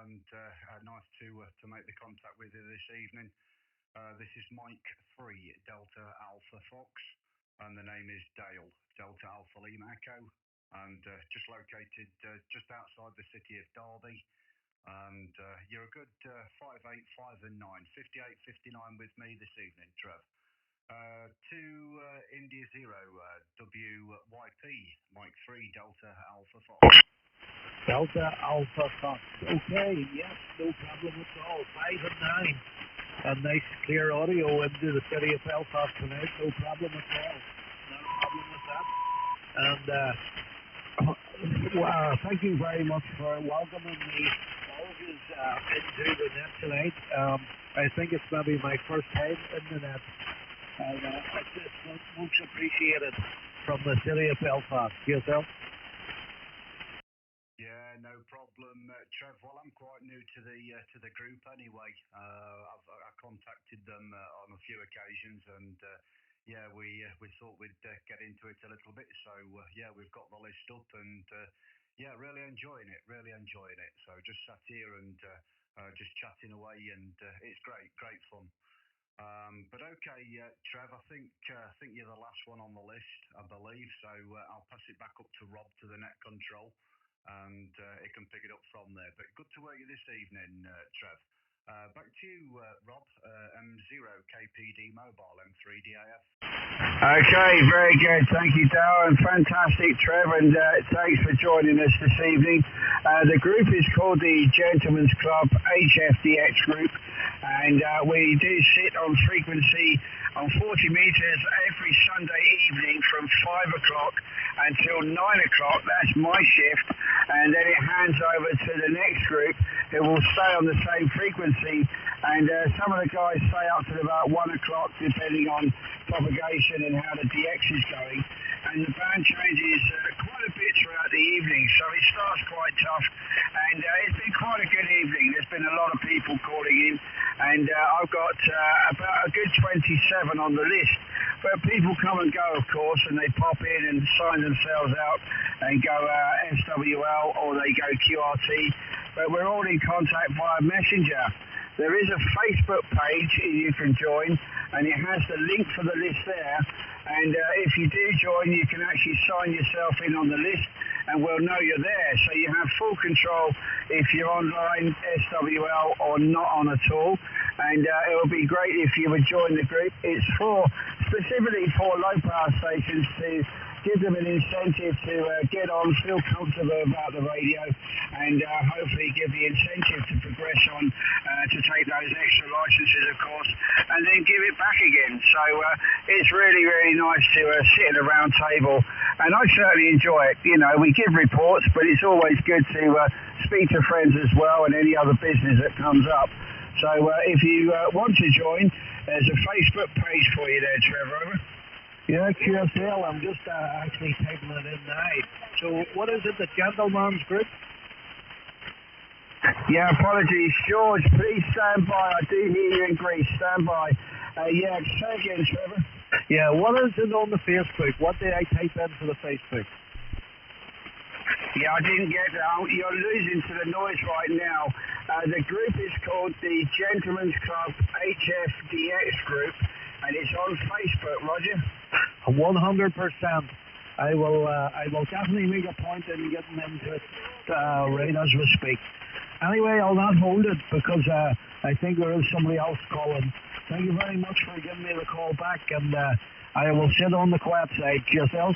and nice to make the contact with you this evening. This is Mike 3 Delta Alpha Fox, and the name is Dale, Delta Alpha Lima Echo, and just located just outside the city of Derby. And you're a good 5'8", 5 and 9, 58, 59 with me this evening, Trev. 2 India 0 WYP, Mike 3 Delta Alpha Fox. Delta Alpha Fox. Okay, yes, no problem at all. 5 and 9. A nice clear audio into the city of Belfast tonight. No problem at all. No problem with that. And thank you very much for welcoming me all of you into the net tonight. I think it's maybe my first time in the net. And it's much appreciated from the city of Belfast. Yourself? Yeah, no problem, Trev. Well, I'm quite new to the group anyway. I contacted them on a few occasions, and yeah, we thought we'd get into it a little bit. So yeah, we've got the list up, and yeah, really enjoying it. So just sat here and just chatting away, and it's great fun. But okay, Trev, I think you're the last one on the list, I believe. So I'll pass it back up to Rob to the net control, and it can pick it up from there. But good to work you this evening, Trev. Back to you, Rob. M0 KPD Mobile, M3 DAF. Okay, very good. Thank you, Dale, and fantastic, Trev, and thanks for joining us this evening. The group is called the Gentlemen's Club HFDX Group, and we do sit on frequency on 40 meters every Sunday evening from 5 o'clock until 9 o'clock. That's my shift, and then it hands over to the next group who will stay on the same frequency, and some of the guys stay up to about 1 o'clock depending on propagation and how the DX is going, and the band changes quite a bit throughout the evening, so it starts quite tough, and it's been quite a good evening. There's been a lot of people calling in, and I've got about a good 27 on the list, but people come and go, of course, and they pop in and sign themselves out and go SWL or they go QRT, but we're all in contact via Messenger. There is a Facebook page you can join, and it has the link for the list there, and if you do join, you can actually sign yourself in on the list, and we'll know you're there, so you have full control if you're online, SWL, or not on at all, and it would be great if you would join the group. It's specifically for low power stations to give them an incentive to get on, feel comfortable about the radio, and hopefully give the incentive to progress on to take those extra licenses, of course, and then give it back again. So it's really, really nice to sit at a round table, and I certainly enjoy it. You know, we give reports, but it's always good to speak to friends as well and any other business that comes up. So if you want to join, there's a Facebook page for you there, Trevor. Over. Yeah, QSL, I'm just actually typing it in now. So what is it, the Gentleman's Group? Yeah, apologies. George, please stand by. I do hear you in Greece. Stand by. Yeah, say again, Trevor. Yeah, what is it on the Facebook? What did I type in for the Facebook? Yeah, I didn't get that. You're losing to the noise right now. The group is called the Gentlemen's Club HFDX Group, and it's on Facebook, Roger. 100%. I will definitely make a point in getting into it right as we speak. Anyway, I'll not hold it because I think there is somebody else calling. Thank you very much for giving me the call back, and I will sit on the quiet side. Yourself?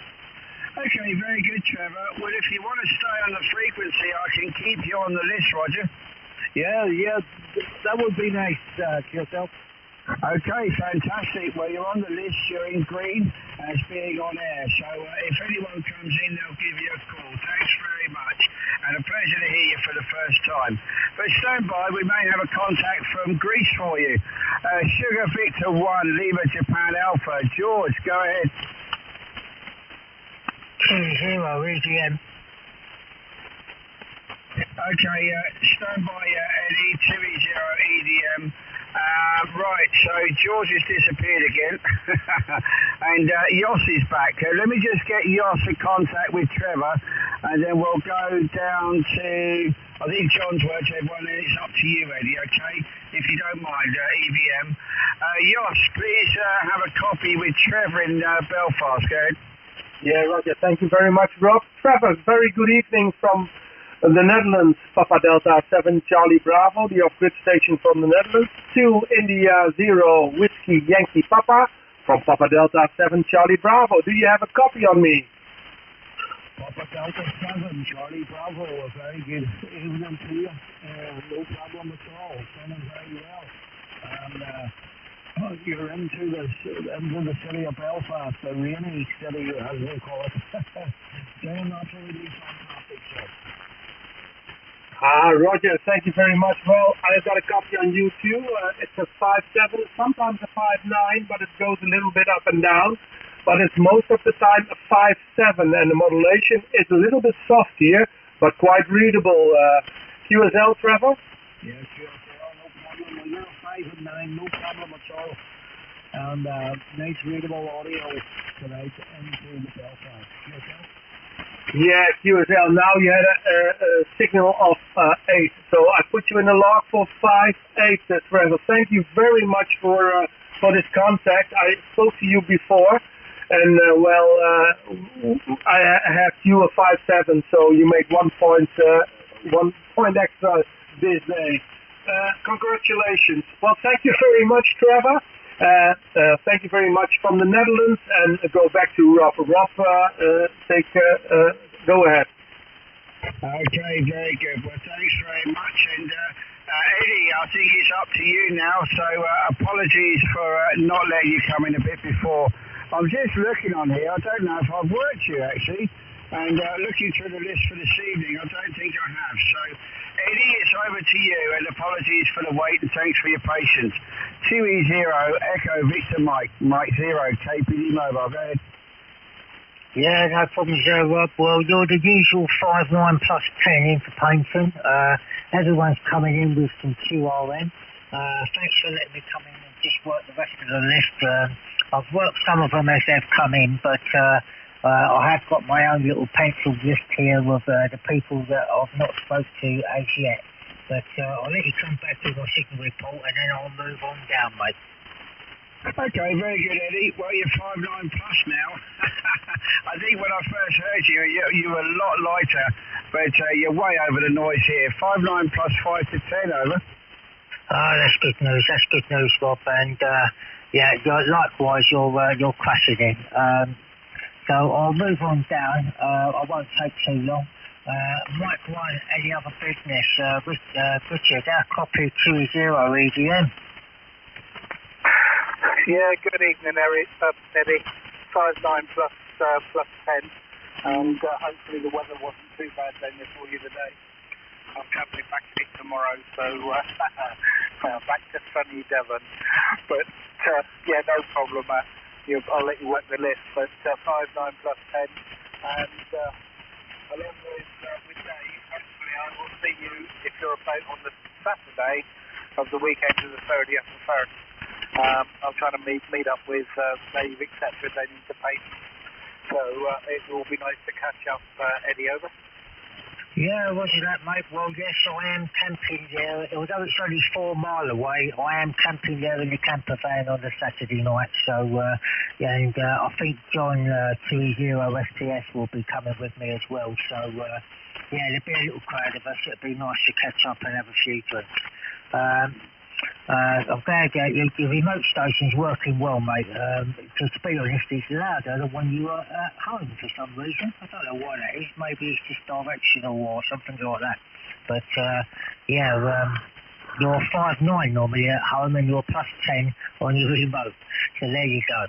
Okay, very good, Trevor. Well, if you want to stay on the frequency, I can keep you on the list, Roger. Yeah, that would be nice, yourself. Okay, fantastic. Well, you're on the list, you're in green as being on air. So if anyone comes in, they'll give you a call. Thanks very much. And a pleasure to hear you for the first time. But stand by, we may have a contact from Greece for you. Sugar Victor 1, Lima Japan Alpha. George, go ahead. 20 AGM. Okay, stand by, Eddie, 2E0 EDM. Right, so George has disappeared again, and Yoss is back. Let me just get Yoss in contact with Trevor, and then we'll go down to, I think John's worked everyone, and it's up to you, Eddie, okay? If you don't mind, EVM. Yoss, please have a copy with Trevor in Belfast, go ahead. Yeah, Roger, thank you very much, Rob. Trevor, very good evening from the Netherlands, Papa Delta 7 Charlie Bravo, the off-grid station from the Netherlands, to India 0 Whiskey Yankee Papa from Papa Delta 7 Charlie Bravo. Do you have a copy on me? Papa Delta 7 Charlie Bravo, a very good evening to you. No problem at all, sounding very well. And you're into the city of Belfast, the rainy city, as we call it. Doing absolutely fantastic, sir. Roger, thank you very much. Well, I've got a copy on you too. It's a 5.7, sometimes a 5.9, but it goes a little bit up and down. But it's most of the time a 5.7, and the modulation is a little bit soft here, but quite readable. QSL, Trevor? Yeah, QSL, no problem. Well, you're a 5 and 9, no problem at all. And nice readable audio tonight into the Belfast. QSL? Yeah, QSL. Now you had a signal of 8, so I put you in the log for 5.8, Trevor. Thank you very much for this contact. I spoke to you before, and I have you a 5.7, so you made 1 point extra this day. Congratulations. Well, thank you very much, Trevor. Thank you very much from the Netherlands, and go back to Rob. Rob, go ahead. Okay, very good. Well, thanks very much, and Eddie, I think it's up to you now, so apologies for not letting you come in a bit before. I'm just looking on here, I don't know if I've worked you actually, and looking through the list for this evening, I don't think I have. So, Eddie, it's over to you, and apologies for the wait, and thanks for your patience. 2E0, Echo Victor Mike, Mike 0, KPD Mobile, go ahead. Yeah, no problems there, Rob. Well, you're the usual 5.9 plus 10 in for painting. Everyone's coming in with some QRM. Thanks for letting me come in and just work the rest of the list. I've worked some of them as they've come in, but I have got my own little pencil list here of the people that I've not spoke to as yet. But I'll let you come back to my signal report and then I'll move on down, mate. Okay, very good, Eddie. Well, you're 5.9 plus now. I think when I first heard you were a lot lighter, but you're way over the noise here. 5.9 plus 5 to 10, over. Oh, that's good news. That's good news, Rob. And yeah, likewise, you're crushing it. So I'll move on down. I won't take too long. Mike 1, any other business? Richard, our copy 2.0 EDM. Yeah, good evening, Eddie. 5.9 plus 10, and hopefully the weather wasn't too bad then for you today. I'm travelling back to it tomorrow, so back to sunny Devon. But yeah, no problem. I'll let you work the list. But 5.9 plus 10, and along with Dave, hopefully I will see you if you're about on the Saturday of the weekend of the 30th and 1st. I'm trying to meet up with Dave, etc. They need to pay. So it will be nice to catch up, Eddie, over. Yeah, roger that, mate. Well, yes, I am camping there. Although it's only 4 mile away, I am camping there in the camper van on the Saturday night. So, yeah, and I think John 2.0 STS will be coming with me as well. So, yeah, there'll be a little crowd of us. It'll be nice to catch up and have a few drinks. I'm glad your remote station's working well, mate. To be honest, it's louder than when you are at home for some reason. I don't know why that is. Maybe it's just directional or something like that. But yeah, you're 5.9 normally at home and you're plus 10 on your remote. So there you go.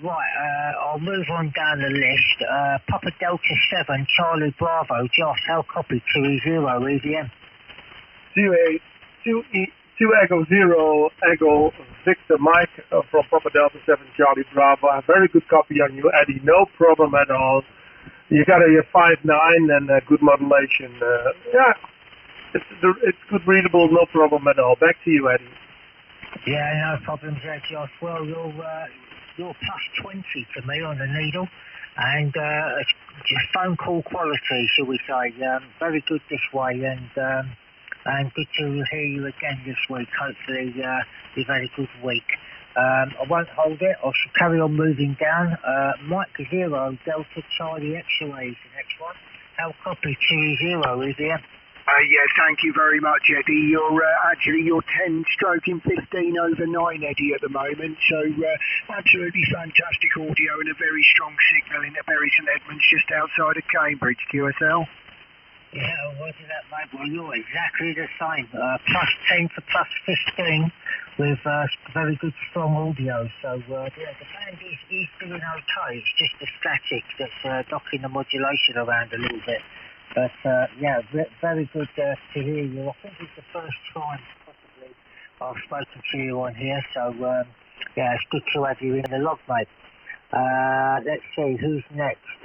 Right, I'll move on down the list. Papa Delta 7, Charlie Bravo, Josh, how copy 2.0 EVM? 2 Echo 0, Echo Victor Mike from Papa Delta 7 Charlie Bravo. A very good copy on you, Eddie. No problem at all. You got a 5.9 and good modulation. Yeah, it's good readable, no problem at all. Back to you, Eddie. Yeah, no problems there, Josh. Well, you're plus 20 to me on the needle. And just phone call quality, shall we say. Very good this way. And good to hear you again this week. Hopefully you've had a good week. I won't hold it. I shall carry on moving down. Mike 0, Delta Charlie X-Ray is the next one. How copy 2.0 EVM? Yeah, thank you very much, Eddie. You're 10 stroking 15 over 9, Eddie, at the moment. So absolutely fantastic audio and a very strong signal in Bury St Edmunds, just outside of Cambridge, QSL. Yeah, roger that, mate. Well, you're exactly the same. Plus 10 to plus 15 with very good, strong audio. So, yeah, the band is doing okay. It's just the static that's knocking the modulation around a little bit. But, yeah, very good to hear you. I think it's the first time, possibly, I've spoken to you on here. So, yeah, it's good to have you in the log, mate. Let's see, who's next?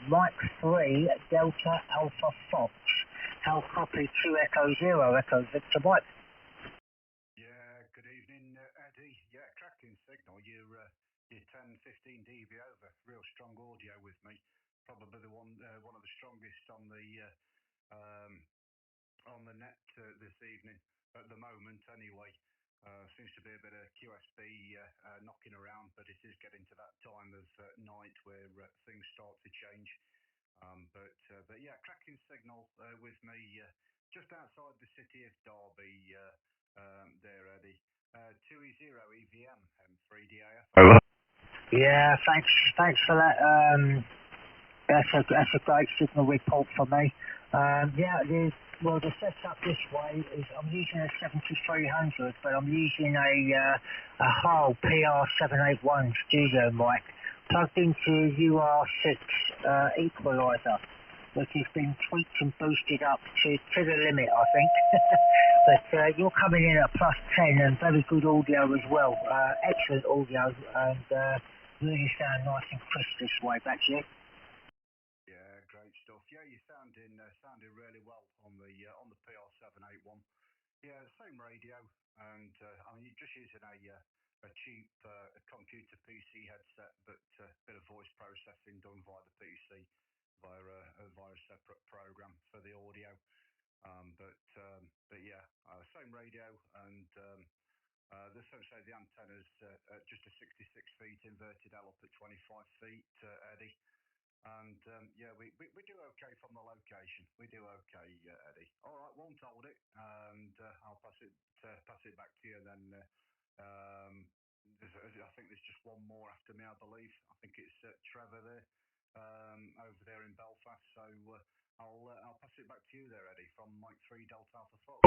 Mike 3, Delta Alpha Fox. How copy 2 Echo 0, Echo Victor Mike? Yeah, good evening, Eddie. Yeah, cracking signal. You're 10, 15 dB over. Real strong audio with me. Probably the one of the strongest on the net this evening at the moment. Anyway. Seems to be a bit of QSB knocking around, but it is getting to that time of night where things start to change. But yeah, cracking signal with me just outside the city of Derby there, Eddie. 2.0 EVM and 3DAF. Yeah, thanks for that. That's a great signal report for me. The setup this way is I'm using a 7300, but I'm using a Heil PR781 studio mic plugged into UR6 equalizer, which has been tweaked and boosted up to the limit, I think. But you're coming in at +10 and very good audio as well. Excellent audio and really sound nice and crisp this way. Back to you. Yeah, great stuff. Yeah, you're sounding really well on the PR781. Yeah, same radio, and you're just using a cheap computer PC headset, but a bit of voice processing done via the PC via a separate program for the audio. But yeah, same radio, and the antenna's just a 66 feet inverted L up at 25 feet, Eddie. And we do okay from the location. We do okay, Eddie. All right, won't hold it, and I'll pass it back to you. Then I think there's just one more after me, I believe. I think it's Trevor there, over there in Belfast. So I'll pass it back to you there, Eddie, from Mike 3 Delta Alpha Fox.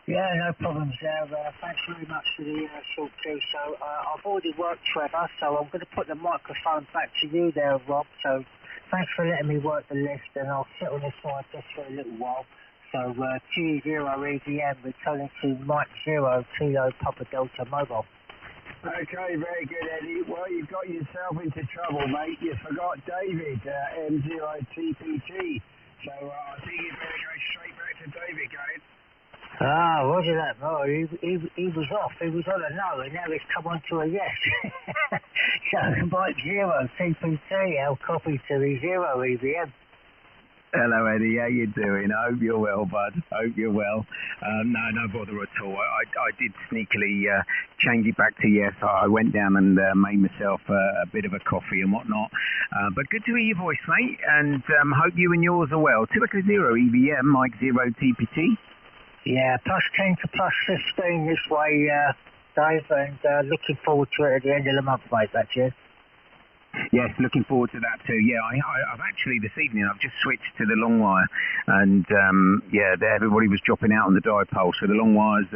Yeah, no problems there. Thanks very much for the short cue. So I've already worked Trevor, so I'm going to put the microphone back to you there, Rob. So thanks for letting me work the list, and I'll sit on the side just for a little while. So Q0 EVM returning to Mike 0 Kilo Papa Delta Mobile. Okay, very good, Eddie. Well, you've got yourself into trouble, mate. You forgot David, M0TPT. So I think you better go straight back to David, going. Roger that. No, he was off. He was on a no, and now he's come on to a yes. So Mike 0 TPT, I'll copy to the 0 EVM. Hello, Eddie. How you doing? I hope you're well, bud. Hope you're well. No bother at all. I did sneakily change it back to yes. I went down and made myself a bit of a coffee and whatnot. But good to hear your voice, mate, and hope you and yours are well. Typical 0 EVM, Mike 0 TPT. Yeah, +10 to +15 this way, Dave, and looking forward to it at the end of the month, mate. That's it. Yes, looking forward to that too. Yeah, I've actually this evening I've just switched to the long wire, and everybody was dropping out on the dipole, so the long wire's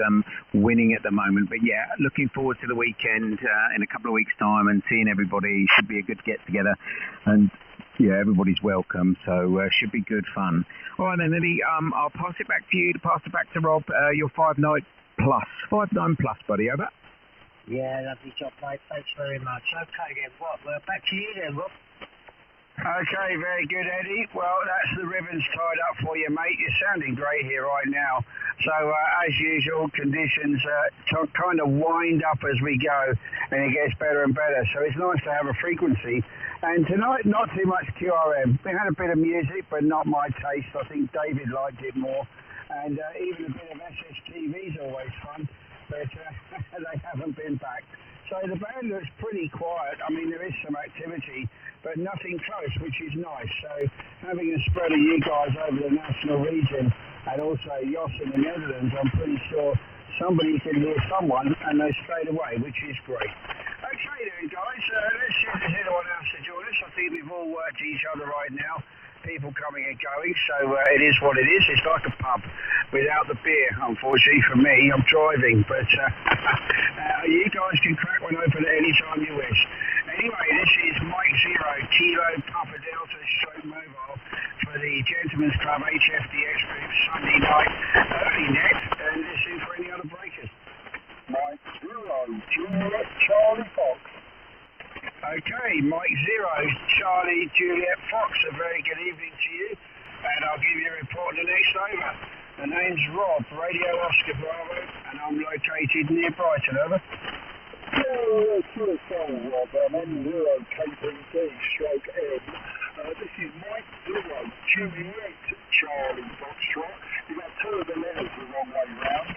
winning at the moment. But yeah, looking forward to the weekend in a couple of weeks' time and seeing everybody. Should be a good get together, and yeah, everybody's welcome, so should be good fun. All right then, Eddie, I'll pass it back to you. Pass it back to Rob. You're 59+, buddy. Over. Yeah, lovely job, mate. Thanks very much. Okay then, back to you then, Rob. Okay, very good, Eddie. Well, that's the ribbons tied up for you, mate. You're sounding great here right now. So, as usual, conditions kind of wind up as we go, and it gets better and better. So it's nice to have a frequency. And tonight, not too much QRM. We had a bit of music, but not my taste. I think David liked it more. And even a bit of SSTV is always fun, but they haven't been back. So the band looks pretty quiet. I mean, there is some activity, but nothing close, which is nice. So having a spread of you guys over the national region and also Jos in the Netherlands, I'm pretty sure somebody can hear someone and they straight away, which is great. Okay then, guys, let's see if there's anyone else to join us. I think we've all worked each other right now. People coming and going, so it is what it is. It's like a pub without the beer, unfortunately for me. I'm driving, but you guys can crack one open at any time you wish. Anyway, this is Mike 0 Kilo Papa Delta Stroke Mobile for the Gentlemen's Club HFDX group Sunday night early net, and listen for any other breakers. Mike 0 Juliet Charlie Fox. Okay, Mike 0 Charlie Juliet Fox, a very good evening to you, and I'll give you a report the next over. The name's Rob, Radio Oscar Bravo, and I'm located near Brighton, over. Yeah, sure, Rob, M0 KPD stroke M. This is Mike 0 Juliet Charlie Foxtrot. You've got two of the letters the wrong way round.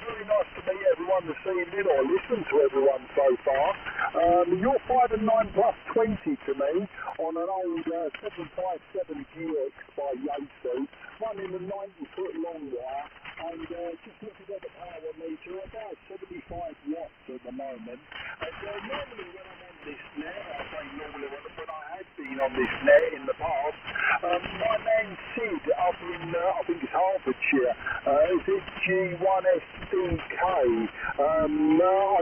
Very nice to meet everyone this evening, or listen to everyone so far. You're 5 and 9 plus 20 to me on an old 757 GX by Yaesu, running a 90-foot long wire, and just looking at the power meter, about 75 watts at the moment. And normally when I'm on this now, I say normally when I had been on this net in the past. My man Sid up in, I think it's Hertfordshire, is it G1SDK? I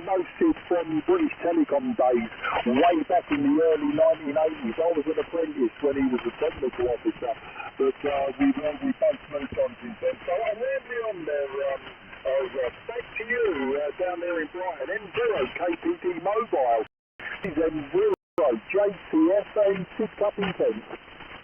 know Sid from British Telecom days, way back in the early 1980s. I was an apprentice when he was a technical officer, but we both moved on since then. So I'm rambling on there, back to you down there in Brighton. M0 KPD Mobile. Is M0 JCF and Sid Cup Intent.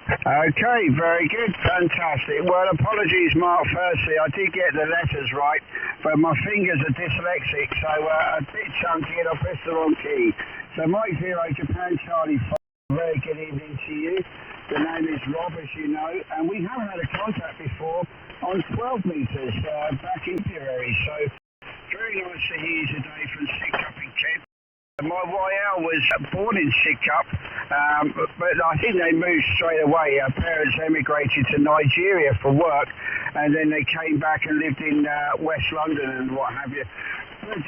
Okay, very good, fantastic. Well, apologies, Mark. Firstly, I did get the letters right, but my fingers are dyslexic, so a bit chunky and I pressed the wrong key. So Mike 0, Japan Charlie 5, very good evening to you. The name is Rob, as you know, and we haven't had a contact before on 12 metres back in February, so very nice to hear you today from Sid Cup in Kent. My YL was born in Sidcup, but I think they moved straight away. Her parents emigrated to Nigeria for work, and then they came back and lived in West London and what have you. But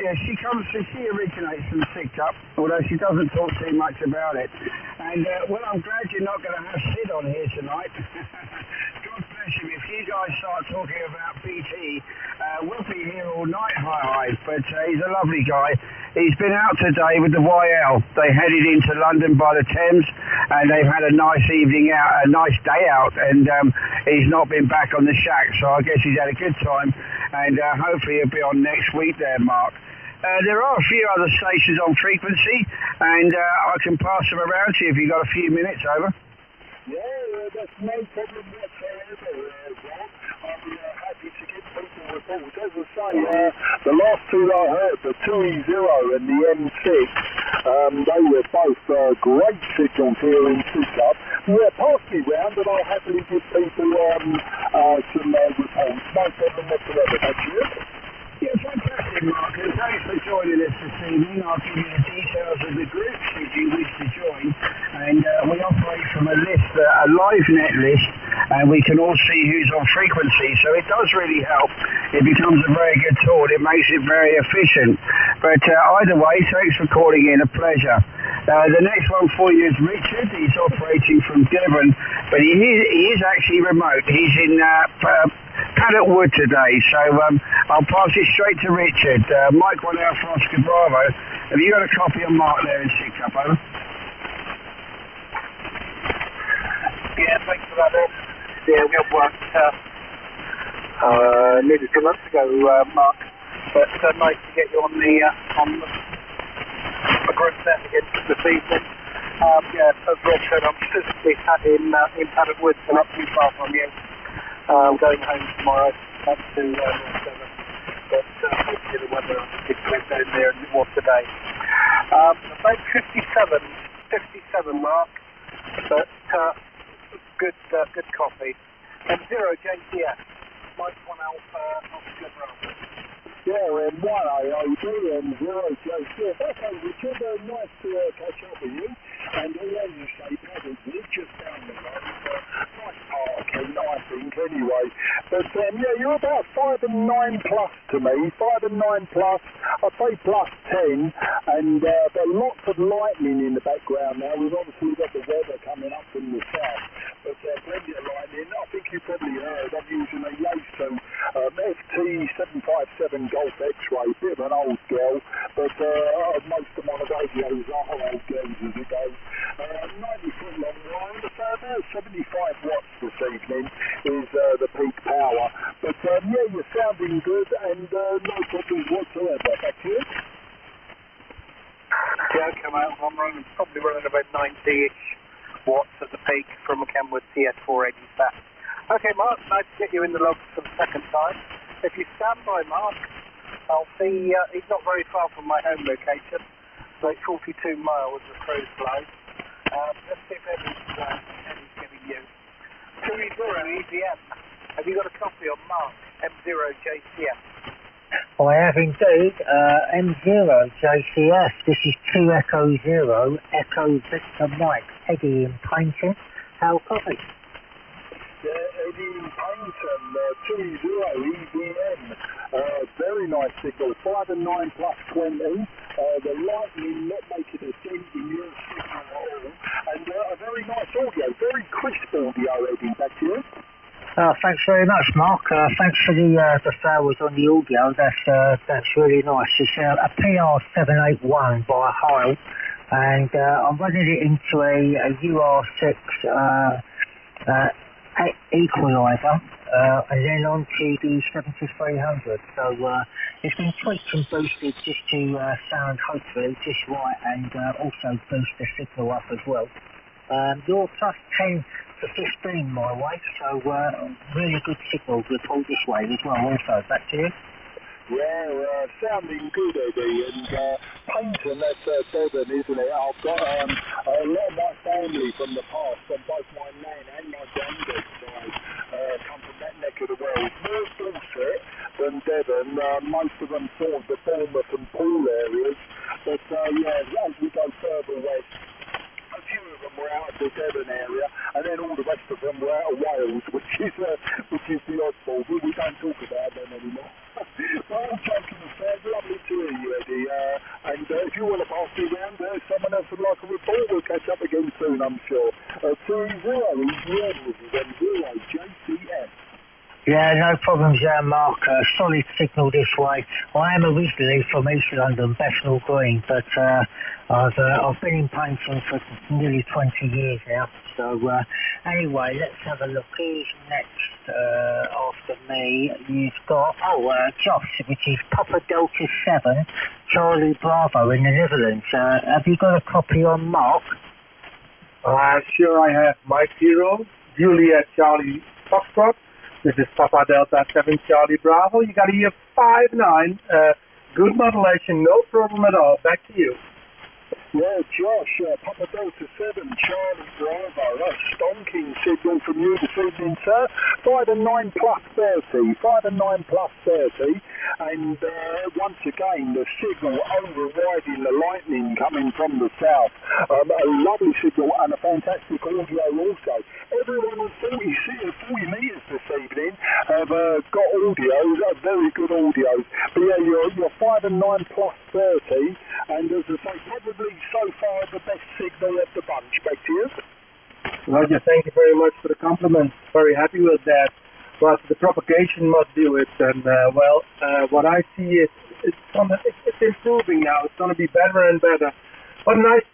yeah, she originates from Sidcup, although she doesn't talk too much about it. And well, I'm glad you're not going to have Sid on here tonight. God bless him. If you guys start talking about BT, we'll be here all night, hi. But he's a lovely guy. He's been out today with the YL. They headed into London by the Thames, and they've had a nice evening out, a nice day out, and he's not been back on the shack, so I guess he's had a good time, and hopefully he'll be on next week there, Mark. There are a few other stations on frequency, and I can pass them around to you if you've got a few minutes, over. Yeah, that's no problem whatsoever, Rob. I'm happy to give people reports. As I say, the last two I heard, the 2E0 and the M6, they were both great signals here in Sidcup. Yeah, pass me round and I'll happily give people some reports. No problem whatsoever, thank you. Yeah, fantastic, Mark, and thanks for joining us this evening. I'll give you the details of the group should you wish to join, and we operate from a list, a live net list, and we can all see who's on frequency, so it does really help. It becomes a very good tool. It makes it very efficient. But either way, thanks for calling in, a pleasure. The next one for you is Richard. He's operating from Devon, but he is actually remote. He's in Paddock Wood today, so I'll pass it straight to Richard. Mike 1 Alpha Oscar Bravo. Have you got a copy of Mark there in Sidcup, over? Yeah, thanks for that, Rob. Yeah, we have worked nearly 2 months ago, Mark, but nice to get you on the group set again this evening. Yeah, as Rob said, I'm physically sat in Paddock Wood, so not too far from you. Going home tomorrow back to North Devon, but hopefully the weather will be good down there as it was today. About 57 Mark, but good coffee. M0 JCF, Mike 1 Alpha Oscar Bravo. Yeah, M1 AOB and 0 JCF. Okay, Richard, nice to catch up with you. And as you say, Paddock Wood, just down the road. Nice parking, I think, anyway. But yeah, you're about 5 and 9 plus to me. 5 and 9 plus. I'd say plus 10. And but lots of lightning in the background now. We've obviously got the weather coming up from the south. But plenty of lightning. I think you probably heard I'm using a Yaesu FT757 Golf X-Ray. Bit of an old girl. But most of my radios are old girls as it goes. 90-foot long line. About 75 watts this evening is the peak power. But yeah, you're sounding good and no problems whatsoever. Back to you. Yeah, come out. I'm probably running about 90-ish watts at the peak from a Kenwood TS480 stack. Okay, Mark, nice to get you in the logs for the second time. If you stand by, Mark, I'll see he's not very far from my home location. About 42 miles as crows fly. Let's see if Eddie's giving you 2E0 EVM. Have you got a copy of Mark M0 JCF? I have indeed. M0 JCF. This is 2 Echo 0 Echo Victor Mike. Eddie in Paynton. How copy? Eddie in Paynton, 2E0 EVM. Very nice signal. 5 and 9 plus 20. The lightning not making a dent in your signal at all. And a very audio, Eddie. Back to you. Thanks very much, Mark. Thanks for the flowers on the audio. That's really nice. It's a PR781 by Heil, and I'm running it into a UR6 equalizer, and then onto the 7300. So it's been tweaked and boosted just to sound hopefully just right, and also boost the signal up as well. You're plus 10 to 15 my way, so really good signal report this way as well. Also, back to you. Yeah, sounding good, Eddie. And Paynton, that's Devon, isn't it? I've got a lot of my family from the past, on both my nan and my granddad's side, come from that neck of the world. More Dorset than Devon. Most of them sort of the Bournemouth and Poole areas. But yeah, as we go further west, a few of them were out of the Devon area, and then all the rest of them were out of Wales, which is the oddball. We don't talk about them anymore. But all joking aside, lovely to hear you, Eddie. And if you want to pass me around, someone else would like a report. We'll catch up again soon, I'm sure. 2-0 EGM, this is M0 JCF. Yeah, no problems there, Mark. Solid signal this way. I am originally from East London, Bethnal Green, but I've been in Paynton for nearly 20 years now. So anyway, let's have a look. Who's next after me? You've got, Josh, which is Papa Delta 7, Charlie Bravo in the Netherlands. Have you got a copy on Mark? Sure I have. Mike 0, Juliet Charlie Foxtrot. This is Papa Delta 7 Charlie Bravo. You got a year 5-9. Good modulation, no problem at all. Back to you. Yeah, Josh, Papa Delta 7 Charlie Bravo. A stonking signal from you this evening, sir. 5 and 9 plus 30. 5 and 9 plus 30. And once again, the signal overriding the lightning coming from the south. A lovely signal and a fantastic audio also. Everyone on 40 metres this evening have got audios, very good audios. But yeah, you're 5 and 9 plus 30. And as I say, probably so far the best signal of the bunch. Back to you. Roger, thank you very much for the compliment. Very happy with that. But the propagation must do it, and what I see is it's improving now. It's going to be better and better. But nice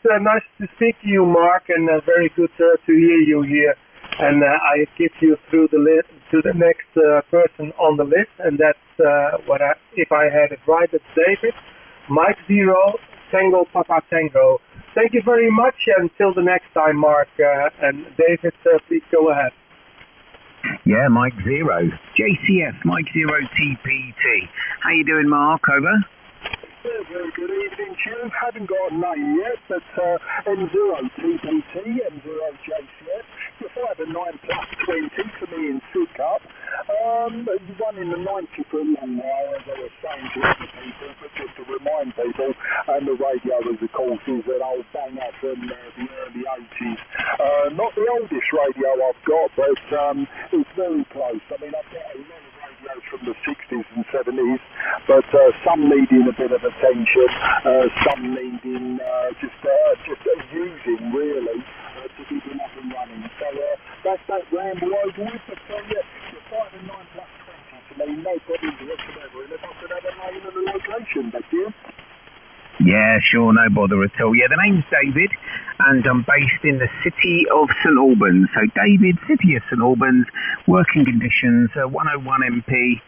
to speak to you, Mark, and very good to hear you here. And I give you through the list to the next person on the list, and that's if I had it right, it's David, Mike 0, Tango Papa Tango. Thank you very much, and until the next time, Mark. And David, please go ahead. Yeah, Mike 0. JCF, Mike 0 TPT. How you doing, Mark? Over? Yeah, very good evening, Jim. Haven't got a name yet, but M0 TPT, M0 JCF. You're 5 and 9 plus 20 for me in Sid Cup. One in the 90-foot long wire, as I was saying to other people, but just to remind people, and the radio, as of course, is an old banger from the early 80s. Not the oldest radio I've got, but it's very close. I mean, I've got a lot of radios from the 60s and 70s, but some needing a bit of attention, some needing just using, really, to keep them up and running. So that's that ramble over with, but yeah, you're 5 and 9 plus 20 to me, no problems whatsoever. And if I could have a name and a location, back to you. Yeah, sure, no bother at all. Yeah, the name's David, and I'm based in the city of St Albans. So David, city of St Albans, working conditions, 101 MP,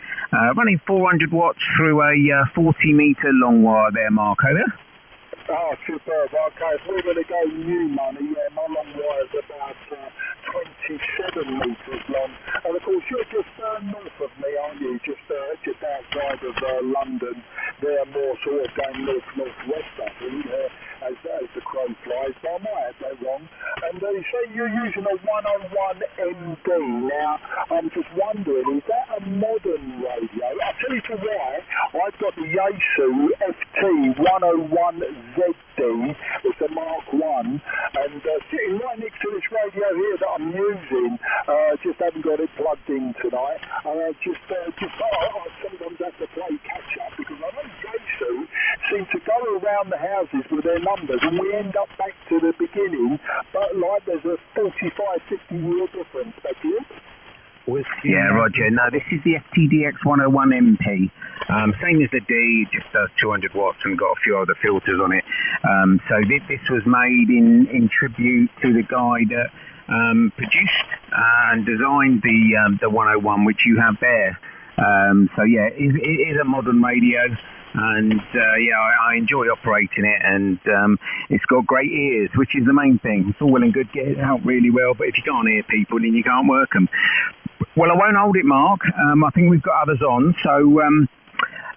running 400 watts through a 40-metre long wire there, Mark, over. Oh, superb. Okay, if we're going to go new money, yeah, my long wire's about 27 metres long. And of course, you're just north of me, aren't you? Just outside of London. They're more sort of going north-northwest, I think, as the crow flies. But I might have that wrong. And they say you're using a 101 MD. Now, I'm just wondering, is that a modern radio? I'll tell you for why. I've got the Yaesu FT 101ZD. It's a Mark 1. And sitting right next to this radio here that I'm using, just haven't got it plugged in tonight. I sometimes have to play catch up because I know Yaesu seem to go around the houses with their numbers, and we end up back to the beginning, but like there's a 45, 50 year difference back here. Yeah, Roger. No, this is the FTDX 101 MP. Same as the D, just does 200 watts and got a few other filters on it. So this was made in tribute to the guy that produced and designed the 101, which you have there. So yeah, it is a modern radio. And yeah, I enjoy operating it, and it's got great ears, which is the main thing. It's all well and good, get it out really well, but if you can't hear people, then you can't work them. Well, I won't hold it, Mark. I think we've got others on, so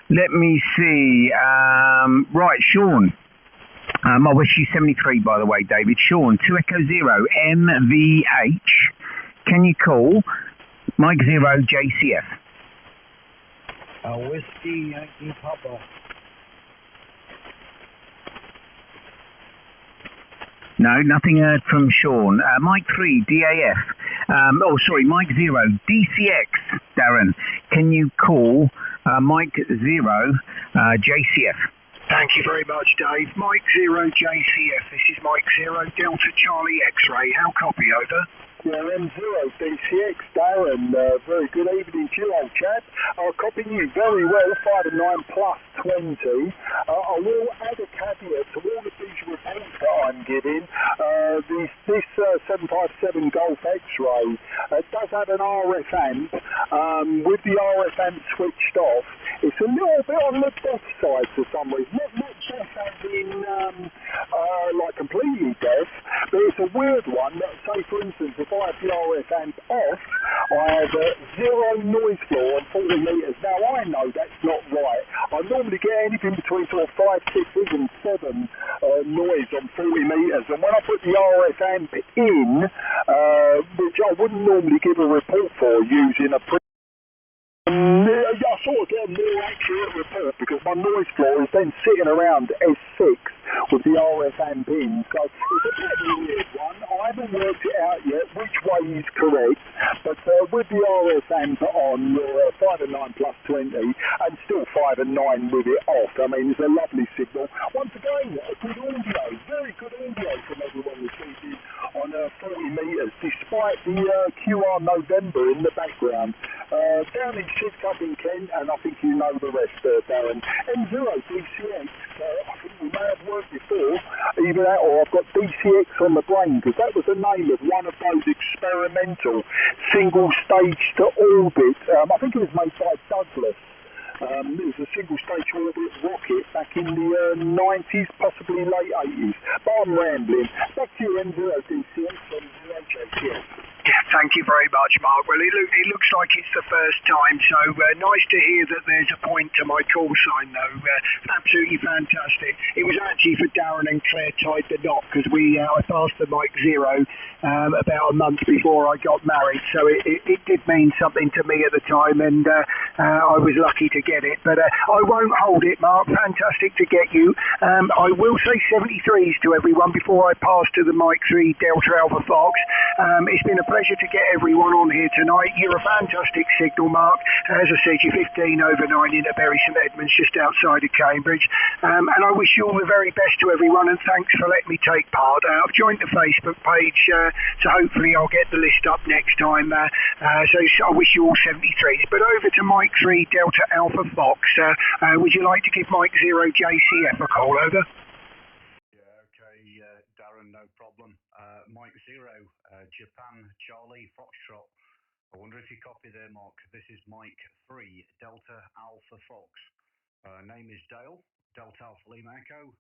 let me see. Right, Sean. I wish you 73, by the way, David. Sean, 2 Echo 0 MVH. Can you call Mike 0 JCF? Whiskey Yankee Papa. No, nothing heard from Sean. Mike 3 DAF. Mike 0 DCX. Darren, can you call Mike 0 JCF? Thank you very much, Dave. Mike 0 JCF. This is Mike 0 Delta Charlie X-Ray. How copy, over? Yeah, M0 DCX, Darren, very good evening to you, old chap. I'll copy you very well, 5 and 9 plus 20. I will add a caveat to all of these reports that I'm giving. This 757 Golf X-Ray does have an RF amp. With the RF amp switched off, it's a little bit on the deaf side for some reason. Not deaf as in like completely deaf, but it's a weird one. Say, for instance, if I have the RF amp off, I have zero noise floor on 40 metres. Now, I know that's not right. I normally get anything between sort of 5, 6, even 7 noise on 40 metres. And when I put the RF amp in, which I wouldn't normally give a report for using a I sort of get a more accurate report because my noise floor is then sitting around S6 with the RF amp in. So it's a bit of a weird one. I haven't worked it out yet which way is correct, but with the RF amp on, 5 and 9 plus 20, and still 5 and 9 with it off. I mean, it's a lovely signal. Once again, a good audio, very good audio from everyone this evening on 40 metres, despite the QR November in the background. Down in Sidcup in Kent, and I think you know the rest, Darren. M0 DCX, I think we may have worked before, either that or I've got DCX on the brain, because that was the name of one of those experimental single-stage to orbit. I think it was made by Douglas. It was a single-stage orbit rocket back in the 90s, possibly late 80s. But I'm rambling. Back to your M0 DCX on 0 JCF. Yeah, thank you very much, Mark. Well, it looks like it's the first time, so nice to hear that there's a point to my call sign, though. Absolutely fantastic. It was actually for Darren and Claire tied the knot, because I passed the Mike 0 about a month before I got married, so it did mean something to me at the time, and I was lucky to get it. But I won't hold it, Mark. Fantastic to get you. I will say 73s to everyone before I pass to the Mike 3 Delta Alpha Fox. It's been a pleasure to get everyone on here tonight. You're a fantastic signal, Mark. As I said, you're 15 over 9 in Bury St Edmunds, just outside of Cambridge. And I wish you all the very best to everyone, and thanks for letting me take part. I've joined the Facebook page, so hopefully I'll get the list up next time. So I wish you all 73s. But over to Mike 3 Delta Alpha Fox. Would you like to give Mike 0 JCF a call, over? Darren, no problem. Mike 0, Japan Charlie Foxtrot. I wonder if you copy there, Mark. This is Mike 3 Delta Alpha Fox. Name is Dale, Delta Alpha Lima Echo,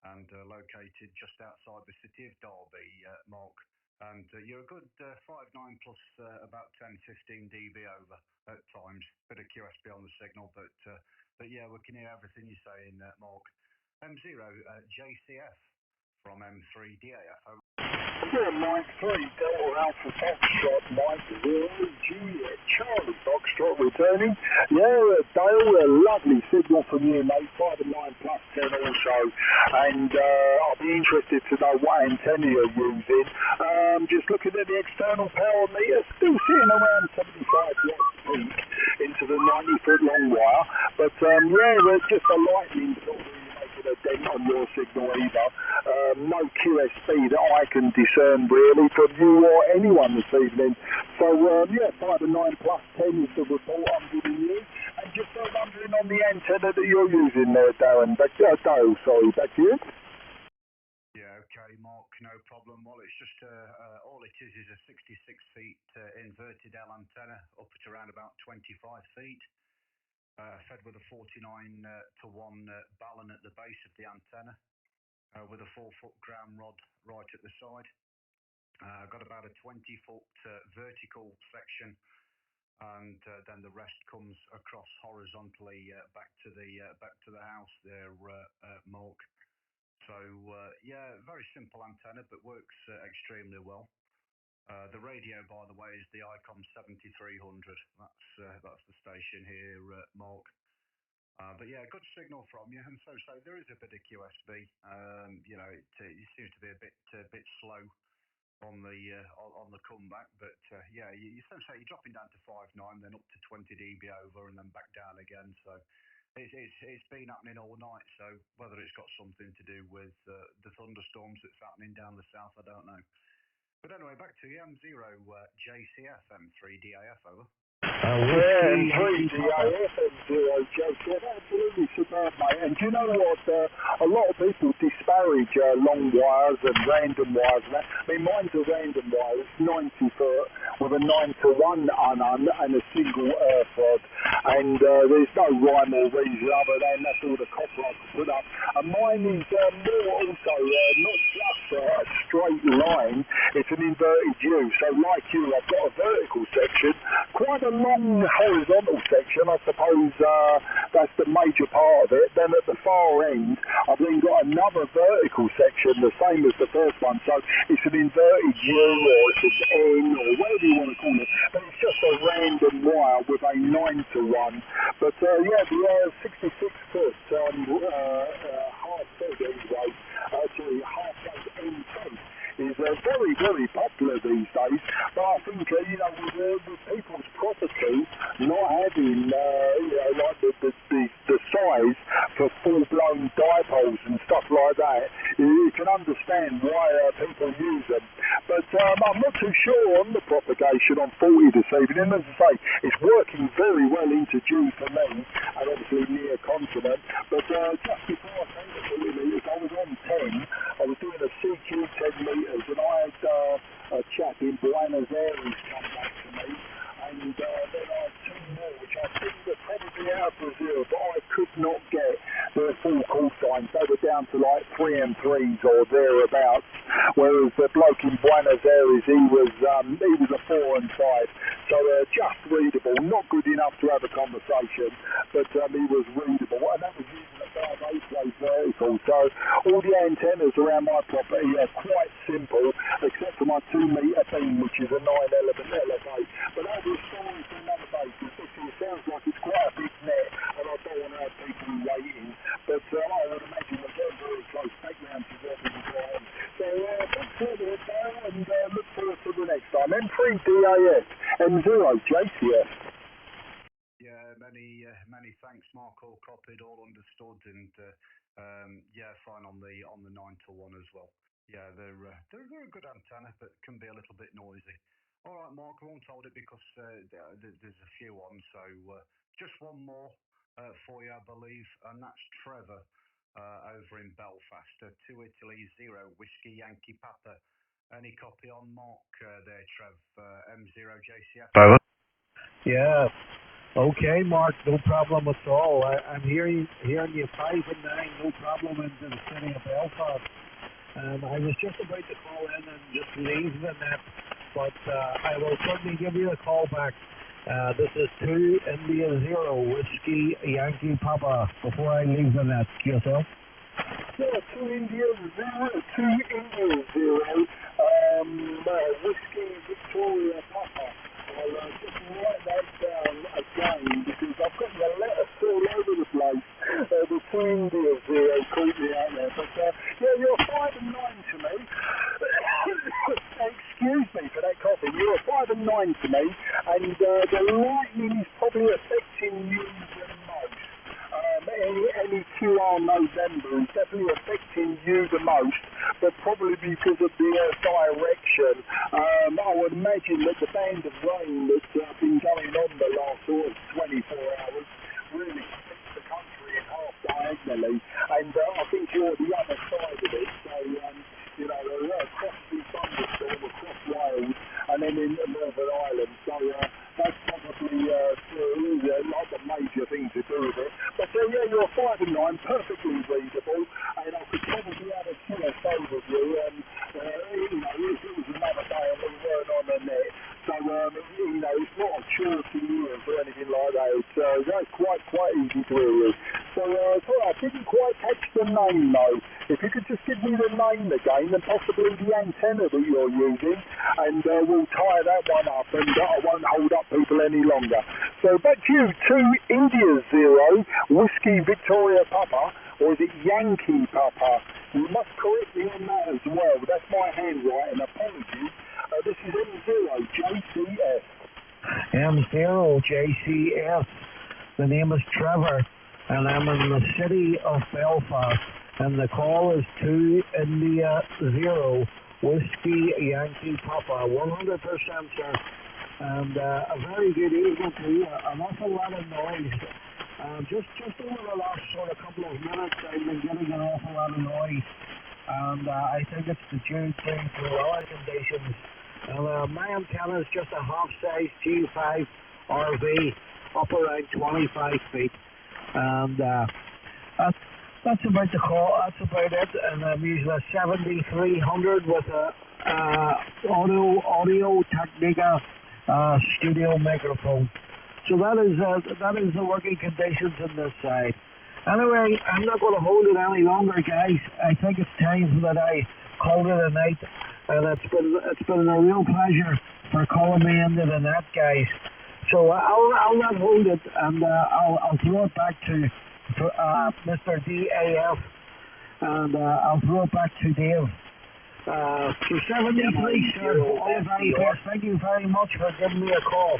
and located just outside the city of Derby, Mark. And you're a good 5.9 plus about 10-15 dB over at times. Bit of QSB on the signal, but yeah, we can hear everything you're saying, Mark. M0 JCF from M3 DAF. Yeah, Mike 3 Delta Alpha Foxtrot, Mike 0 Juliet Charlie Foxtrot returning. Yeah, Dale, a lovely signal from you, mate. 5 and 9 plus 10 also. And I'll be interested to know what antenna you're using. Just looking at the external power meter, still sitting around 75 watts peak into the 90-foot long wire. But yeah, just a lightning sort of making a dent on your signal either. No QSB that I can discern really from you or anyone this evening. So yeah, 5 and 9 plus 10 is the report I'm giving you. And just wondering on the antenna that you're using there, Darren. Dale, sorry, back to you. Yeah, okay, Mark, no problem. Well, it's just all it is a 66 feet inverted L antenna up at around about 25 feet, fed with a 49 to 1 balun at the base of the antenna, with a 4-foot ground rod right at the side. Got about a 20-foot vertical section, and then the rest comes across horizontally back to the house there, Mark. So yeah, very simple antenna, but works extremely well. The radio, by the way, is the ICOM 7300. That's the station here, Mark. But yeah, good signal from you, and so there is a bit of QSB. You know, it seems to be a bit slow on the comeback, but yeah, you say you're dropping down to 5.9, then up to 20 dB over, and then back down again. So it's been happening all night. So whether it's got something to do with the thunderstorms that's happening down the south, I don't know. But anyway, back to you. M0 JCF M3 DAF over. M3 DAF M0 JCF, absolutely superb, mate. And do you know what? A lot of people disparage long wires and random wires. I mean, mine's a random wire. It's 90 foot with a 9-to-1 unun and a single earth rod. And there's no rhyme or reason other than that's all the copper I can put up. And mine is more also not just a straight line, it's an inverted U. So like you, I've got a vertical section, quite a long horizontal section. I suppose that's the major part of it. Then at the far end, I've then got another vertical section, the same as the first one. So it's an inverted U, or it's an N, or whatever you want to call it. But it's just a random wire with a 9-to-1. But yeah, the 66 foot half fed anyway, actually half fed end face is very, very popular these days. But I think, you know, with people's property not having, you know, like the size for full-blown dipoles and stuff like that, you can understand why people use them. But I'm not too sure on the propagation on 40 this evening. As I say, it's working very well into June for me, and obviously near continent. But just before I came to 40 metres, I was on 10. I was doing a CQ 10 metres, and I had a chap in Buenos Aires come back to me, and then I had 2 more, which I think were probably out of Brazil, but I could not get their full call signs. They were down to like 3 and 3s or thereabouts, whereas the bloke in Buenos Aires, he was a 4 and 5. So just readable, not good enough to have a conversation, but he was readable, and that was using a 5/8 plate vertical. So all the antennas around my property are quite simple, except for my 2-metre beam, which is a 9-element LFA. But that was story for another day, because it sounds like it's quite a big net, and I don't want to have people waiting. But I would imagine we're getting very close back round to where we were going. So thanks for the time, and look forward to the next time. M3 DAF, M0 JCF. Yeah, many thanks, Mark. All copied, all understood, and yeah, fine on the 9-to-1 as well. Yeah, they're a good antenna, but can be a little bit noisy. All right, Mark, I won't hold it because there's a few on. So just one more for you, I believe, and that's Trevor over in Belfast. 2 Italy 0 Whiskey Yankee Papa. Any copy on Mark there, Trev? M0 JCF. Over. Yeah. Okay, Mark, no problem at all. I'm hearing you 5 and 9, no problem into the city of Belfast. I was just about to call in and just leave the net, but I will certainly give you a call back. This is 2 India 0 Whiskey Yankee Papa before I leave the net. Yourself? Yeah, 2 India 0, Whiskey Victoria Papa. I'll just write that down again, because I've got your letters all over the place. The 2 India 0 caught me out there. But yeah, you're 5 and 9 to me. Excuse me for that coffee. You're 5 and 9 to me, and the lightning is probably affecting you the most. Whiskey QR November is definitely affecting you the most, but probably because of the direction. I would imagine that the band of rain that's been going on the last sort of 24 hours really splits the country in half diagonally, and I think you're the other side of it. So, you know, across the thunderstorm, across Wales, and then in Northern Ireland. So that's probably like a major thing to do with it. But yeah, you're 5 and 9, perfectly readable, and I could probably have a TS overview. You know, if it was another day and we weren't on the net, so you know, it's not a chore to use or anything like that. That's quite easy to hear. So I didn't quite catch the name though. If you could just give me the name again and possibly the antenna that you're using, and we'll tie that one up, and I won't hold up people any longer. So back to you, 2 India 0, Whiskey Victoria Papa, or is it Yankee Papa? You must correct me on that as well. That's my handwriting, apologies. This is M0 JCS. M0 JCS. The name is Trevor, and I'm in the city of Belfast, and the call is 2 India 0, Whiskey Yankee Papa, 100% sir, and a very good evening to you. An awful lot of noise. Just over the last sort of couple of minutes, I've been getting an awful lot of noise, and I think it's the due to the weather conditions. And my antenna is just a half-size G5 RV, up around 25 feet, and that's about the call. That's about it. And I'm using a 7300 with a Audio Technica studio microphone. So that is the working conditions on this side. Anyway, I'm not going to hold it any longer, guys. I think it's time that I called it a night, and it's been a real pleasure for calling me into the net, guys. So I'll not hold it, and I'll throw it back to Mr. DAF, and I'll throw it back to Dave. So 73, sir, all the very best. Thank you very much for giving me a call.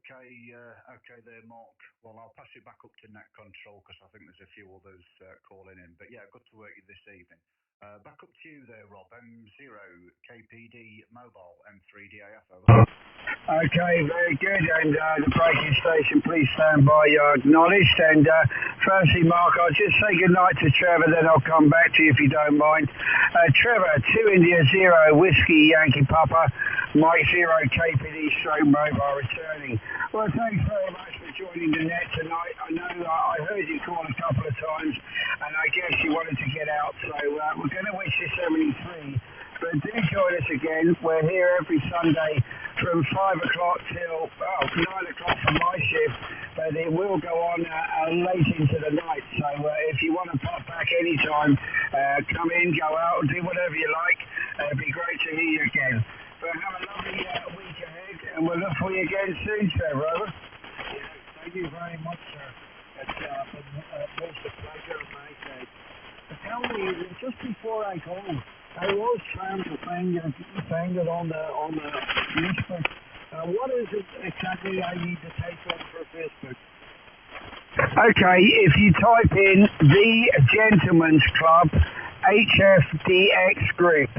Okay there, Mark. Well, I'll pass it back up to net control because I think there's a few others calling in. But yeah, good to work you this evening. Back up to you there, Rob. M0 KPD Mobile M3DAF. Over. Okay, very good. And the braking station, please stand by. You're acknowledged. And firstly, Mark, I'll just say goodnight to Trevor, then I'll come back to you if you don't mind. Trevor, 2 India 0, Whiskey Yankee Papa, Mike 0, KPD stroke mobile returning. Well, thanks very much for joining the net tonight. I know I heard you call a couple of times, and I guess you wanted to get out. So we're going to wish you 73. But do join us again. We're here every Sunday from 5 o'clock till 9 o'clock for my shift, but it will go on late into the night. So if you want to pop back anytime, come in, go out, do whatever you like. It'd be great to hear you again. But have a lovely week ahead, and we'll look for you again soon, sir, brother. Yeah, thank you very much, sir. It's been most a pleasure on my side. But tell me, just before I go, I was trying to find it on the Facebook. What is it exactly I need to type in for Facebook? Okay, if you type in The Gentleman's Club HFDX Group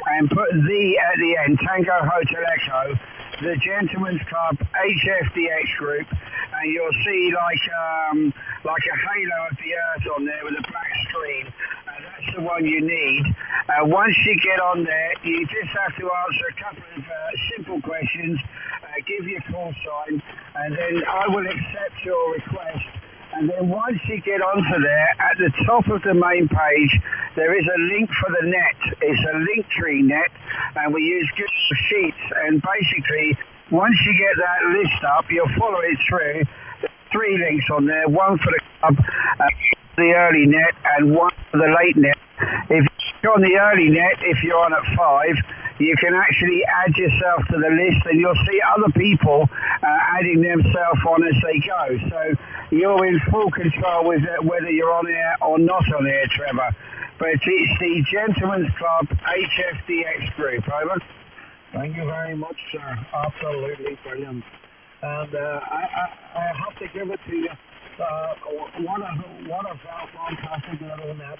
and put the at the end, Tango Hotel Echo, The Gentleman's Club HFDX Group, and you'll see like a halo of the earth on there with a black screen. That's the one you need. Once you get on there, you just have to answer a couple of simple questions, give your call sign, and then I will accept your request. And then once you get onto there, at the top of the main page, there is a link for the net. It's a Linktree net, and we use Google Sheets. And basically, once you get that list up, you'll follow it through. There's 3 links on there, one for the club, the early net, and one for the late net. If you're on the early net, if you're on at 5, you can actually add yourself to the list, and you'll see other people adding themselves on as they go. So you're in full control with whether you're on air or not on air, Trevor. But it's the Gentleman's Club HFDX Group, over. Thank you very much, sir. Absolutely brilliant. And I have to give it to you. One of our fantastic little net.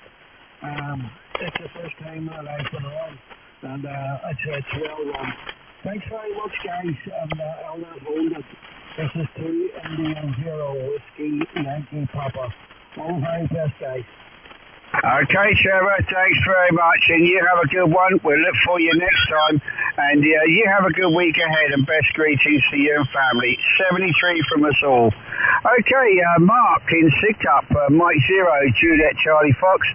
It's the first time that I've been on, and it's well run. Thanks very much, guys, and I'll not hold it. This is 2 Indian 0 Whiskey Yankee Papa. All the very best, guys. Okay, Trevor, thanks very much, and you have a good one. We'll look for you next time, and you have a good week ahead, and best greetings to you and family. 73 from us all. Okay, Mark in Sidcup, Mike 0, Juliet Charlie Fox.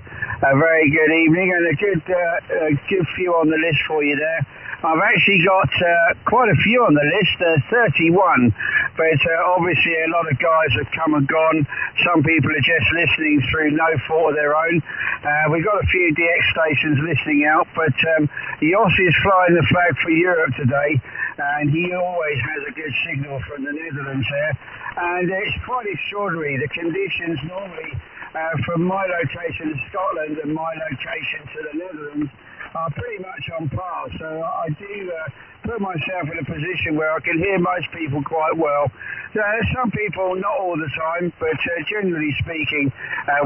A very good evening, and a good few on the list for you there. I've actually got quite a few on the list, 31, but obviously a lot of guys have come and gone. Some people are just listening through no fault of their own. We've got a few DX stations listening out, but Jos is flying the flag for Europe today, and he always has a good signal from the Netherlands there, and it's quite extraordinary. The conditions normally from my location in Scotland and my location to the Netherlands are pretty much on par, so I do put myself in a position where I can hear most people quite well. Some people, not all the time, but generally speaking,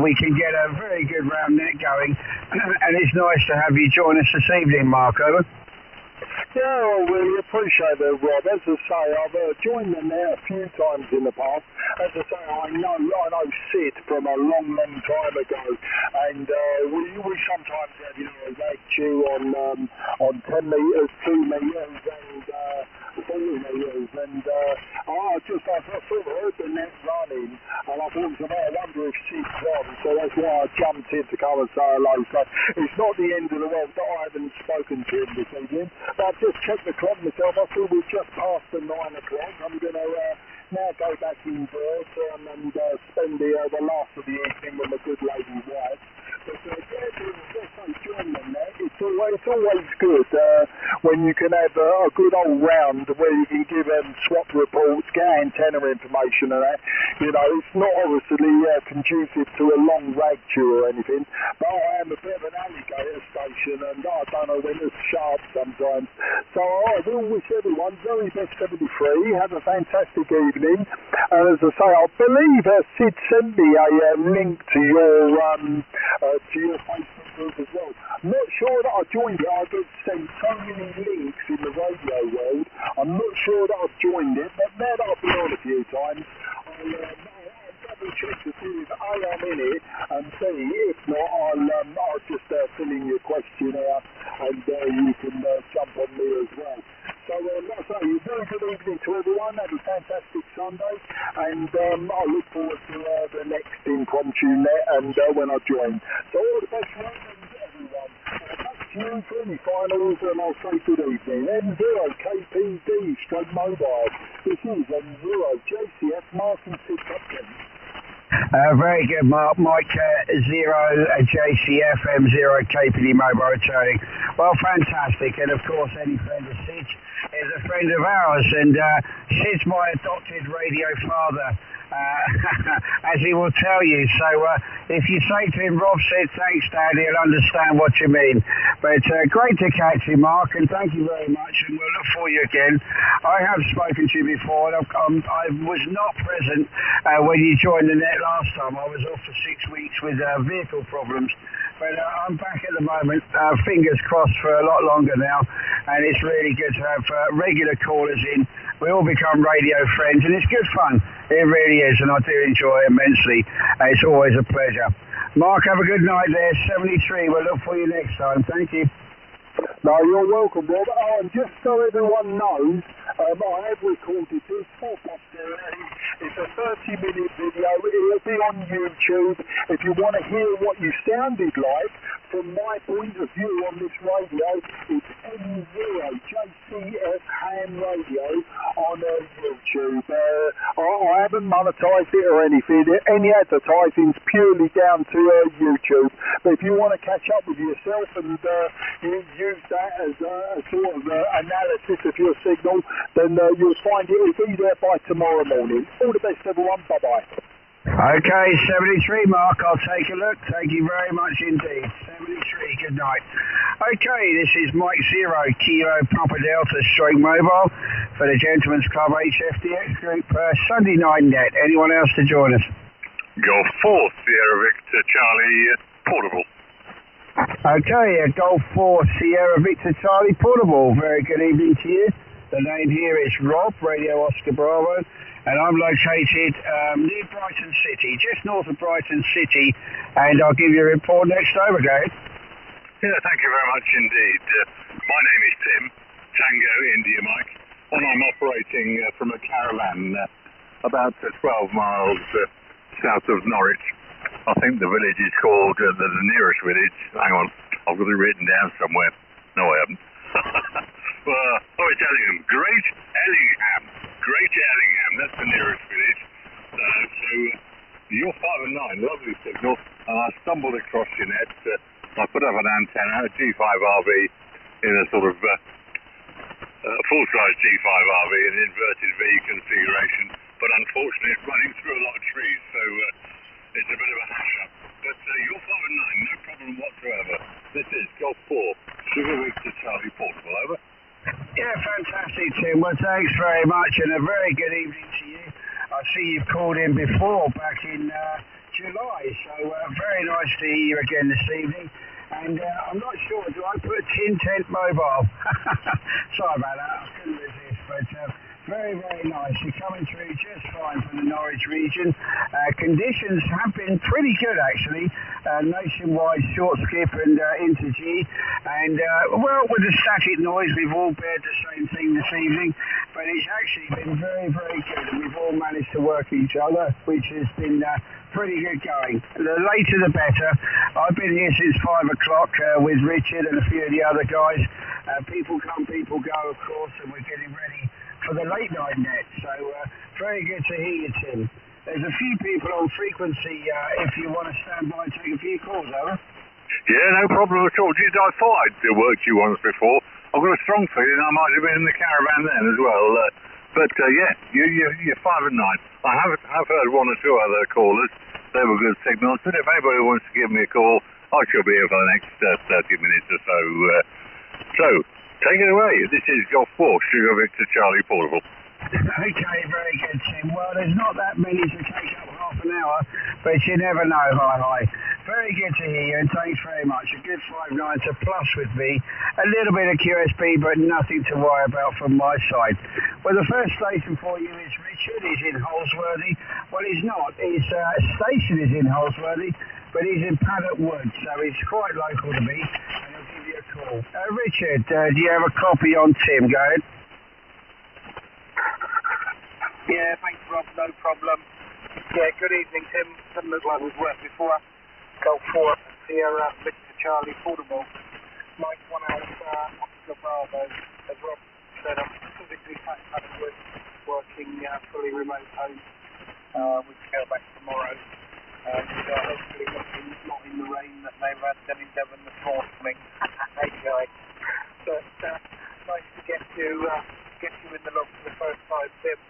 we can get a very good round net going, and it's nice to have you join us this evening, Mark. Over. Yeah, I really appreciate it, Rob. As I say, I've joined them now a few times in the past. As I say, I know Sid from a long time ago, and we sometimes have, a rag chew on 10 metres, 2 metres, and 40 metres, and I sort of heard the net running, and I thought, I wonder if Sid's on, so that's why I jumped in to come and say hello. So it's not the end of the world that I haven't spoken to him this evening, but I've just checked the clock myself. I thought we're just past the 9 o'clock. I'm going to now go back indoors and spend the last of the evening with my good lady wife. But it's always good when you can have a good old round where you can give swap reports, get antenna information and that. It's not obviously conducive to a long rag chew or anything, but I am a bit of an alligator station and I don't know when it's sharp sometimes. So I will wish everyone very best 73. Have a fantastic evening. And as I say, I believe Sid sent me a link to your Facebook group as well. I'm not sure that I joined it. I get sent so many links in the radio world. I'm not sure that I've joined it, but now that I've been on a few times, I'll double check to see if A, I'm in it, and B, if not, I'll just fill in your questionnaire and you can jump on me as well. So, like I say, very good evening to everyone. Have a fantastic Sunday, and I look forward to the next impromptu net and when I join. So, all the best for everyone. Back to you for any finals, and I'll say good evening. M0 KPD Stroke Mobile. This is M0 JCF Martin Sidcup. Very good, Mark. Mike 0 JCF M0 KPD Mobile returning. Well, fantastic, and of course, any friend of Sid's is a friend of ours, and Sid's my adopted radio father. As he will tell you. So if you say to him, Rob said, thanks, Dad, he'll understand what you mean. But great to catch you, Mark, and thank you very much, and we'll look for you again. I have spoken to you before, and I was not present when you joined the net last time. I was off for 6 weeks with vehicle problems. But I'm back at the moment, fingers crossed for a lot longer now, and it's really good to have regular callers in. We all become radio friends, and it's good fun. It really is, and I do enjoy it immensely. It's always a pleasure. Mark, have a good night there. 73, we'll look for you next time. Thank you. No, you're welcome, Rob. Oh, and just so everyone knows, I have recorded this for posterity. It's a 30-minute video. It'll be on YouTube. If you want to hear what you sounded like, from my point of view on this radio, it's M0 JCF Ham Radio on YouTube. I haven't monetized it or anything. Any advertising's purely down to YouTube. But if you want to catch up with yourself and you use that as a sort of analysis of your signal, then you'll find it will be there by tomorrow morning. All the best, everyone. Bye-bye. Okay, 73, Mark. I'll take a look. Thank you very much indeed. 73, good night. Okay, this is Mike 0, Kilo Papa Delta Stroke Mobile for the Gentlemen's Club HFDX Group Sunday night net. Anyone else to join us? Golf 4, Sierra Victor Charlie, portable. Okay, Golf 4 Sierra Victor Charlie Portable. Very good evening to you. The name here is Rob, Radio Oscar Bravo, and I'm located near Brighton City, just north of Brighton City, and I'll give you a report next over, Gary. Yeah, thank you very much indeed. My name is Tim, Tango India Mike, and I'm operating from a caravan about 12 miles south of Norwich. I think the village is called, the nearest village, hang on, I've got it written down somewhere. No, I haven't. It's Ellingham. Great Ellingham, that's the nearest village. So you're 5 and 9, lovely signal, and I stumbled across your net. I put up an antenna, a G5RV, in a sort of full-size G5RV, an inverted V configuration, but unfortunately it's running through a lot of trees, so it's a bit of a hash-up. But you're 5 and 9, no problem whatsoever. This is Golf 4, Sugar Victor Charlie Portable, over. Yeah, fantastic, Tim. Well, thanks very much, and a very good evening to you. I see you've called in before, back in July, so very nice to hear you again this evening. And I'm not sure, do I put Tin Tent Mobile? Sorry about that, I couldn't resist, but very, very nice. You're coming through just fine from the Norwich region. Conditions have been pretty good, actually. Nationwide short skip and into G. And, well, with the static noise, we've all bared the same thing this evening. But it's actually been very, very good. And we've all managed to work each other, which has been pretty good going. The later the better. I've been here since 5 o'clock with Richard and a few of the other guys. People come, people go, of course, and we're getting ready for the late night net. So very good to hear you, Tim. There's a few people on frequency if you want to stand by and take a few calls, over. Yeah, no problem at all. Geez, I thought I'd worked you once before. I've got a strong feeling I might have been in the caravan then as well. But yeah, you're 5 and 9. I have heard one or two other callers. They were good signals. But if anybody wants to give me a call, I shall be here for the next 30 minutes or so. So, take it away. This is Golf 4, Sugar Victor Charlie Portable. Okay, very good, Tim. Well, there's not that many to take up half an hour, but you never know. Hi. Very good to hear you, and thanks very much. A good 5-9 to plus with me. A little bit of QSB, but nothing to worry about from my side. Well, the first station for you is Richard. He's in Holsworthy. Well, he's not. His station is in Holsworthy, but he's in Paddock Wood, so he's quite local to me, and he'll give you a call. Richard, do you have a copy on Tim? Go ahead. Yeah, thanks, Rob. No problem. Yeah, good evening, Tim. Doesn't look like we've worked before. Golf 4, Sierra Victor Charlie Portable. Mike 1 Alpha, Oscar Bravo. As Rob said, I'm physically sat in Paddock Wood, working fully remote home. We can go back tomorrow. And hopefully not in the rain that they've had down in Devon this morning. Hey, guys. But nice to get you in the log for the first time, Tim.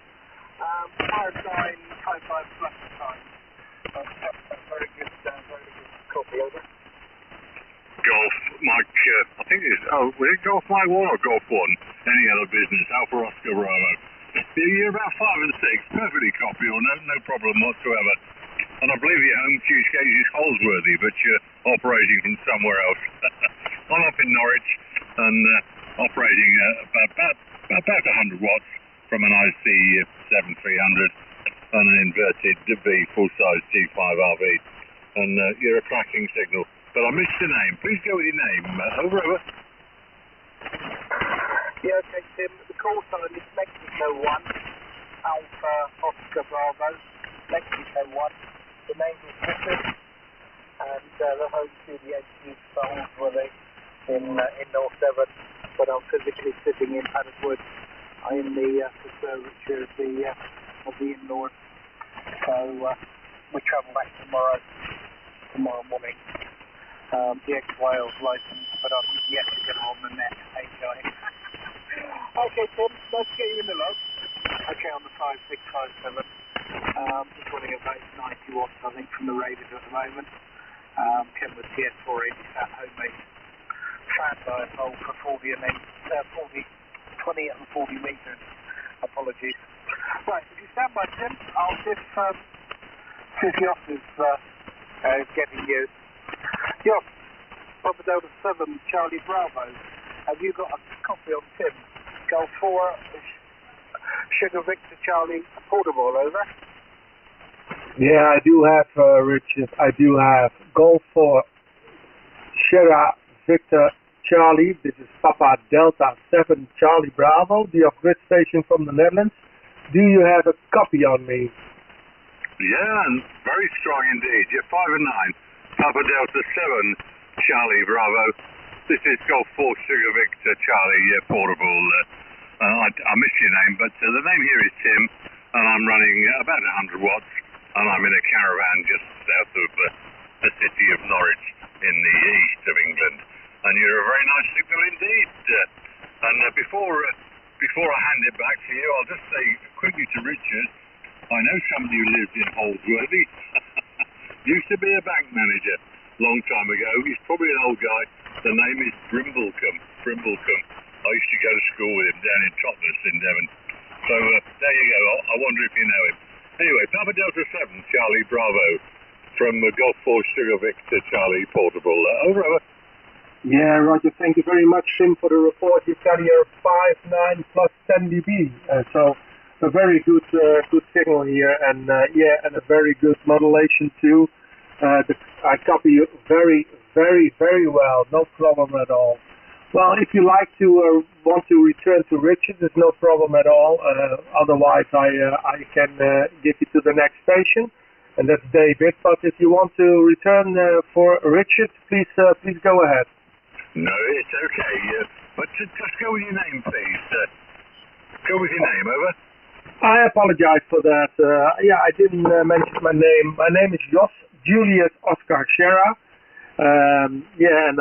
5-9, 5-5 plus time. Very good copy, over. Golf Mike, I think it's, was it Golf Mike 1 or Golf 1? Any other business, Alpha Oscar Bravo. You're about 5 and 6, perfectly copy, or no problem whatsoever. And I believe your home choose case is Holsworthy, but you're operating from somewhere else. I'm up in Norwich and operating about 100 watts from an IC 7300 and an inverted V full-size G5RV. And you're a cracking signal. But I missed your name. Please go with your name. Over. Yeah, okay, Tim. The call sign is Mexico 1, Alpha Oscar Bravo, Mexico 1. The name is Richard, and the home studio is Holsworthy in North Devon, but I'm physically sitting in Paddock Wood. I am the conservator of the in-laws, so we travel back tomorrow morning. The ex-Wales licence, but I'm yet to get on the net. Hey, guys. Okay, Tim, let's get you in the log. Okay, on the 5657. Just running about 90 watts, I think, from the Raiders at the moment. Kenwood TS480 sat homemade fan by a hole for 20 and 40 metres. Apologies. Right, if you stand by, Tim, I'll just Jos is getting you. Jos, Papa Delta 7, Charlie Bravo. Have you got a copy on Tim? Golf 4, Sugar Victor Charlie Portable, over. Yeah, I do have, Richard. I do have Golf 4, Sierra Victor Charlie. This is Papa Delta 7 Charlie Bravo, the off-grid station from the Netherlands. Do you have a copy on me? Yeah, and very strong indeed. You're 5 and 9. Papa Delta 7 Charlie Bravo. This is Golf 4 Sugar Victor Charlie Portable. I missed your name, but the name here is Tim, and I'm running about 100 watts, and I'm in a caravan just south of the city of Norwich in the east of England. And you're a very nice signal indeed. And before I hand it back to you, I'll just say quickly to Richard, I know somebody who lives in Holsworthy. Used to be a bank manager long time ago. He's probably an old guy. The name is Brimblecombe. I used to go to school with him down in Totnes in Devon. So there you go. I wonder if you know him. Anyway, Papa Delta 7 Charlie Bravo from Golf 4 Sugar Victor Charlie Portable. Over. Yeah, Roger. Thank you very much, Tim, for the report. You've got here 5.9 plus 10 dB. So a very good signal here, and and a very good modulation too. I copy you very, very, very well. No problem at all. Well, if you like to want to return to Richard, there's no problem at all. Otherwise, I can get you to the next station, and that's David. But if you want to return for Richard, please go ahead. No, it's okay. But just go with your name, please. Go with your name, over. I apologize for that. I didn't mention my name. My name is Jos Julius Oscar Sierra. And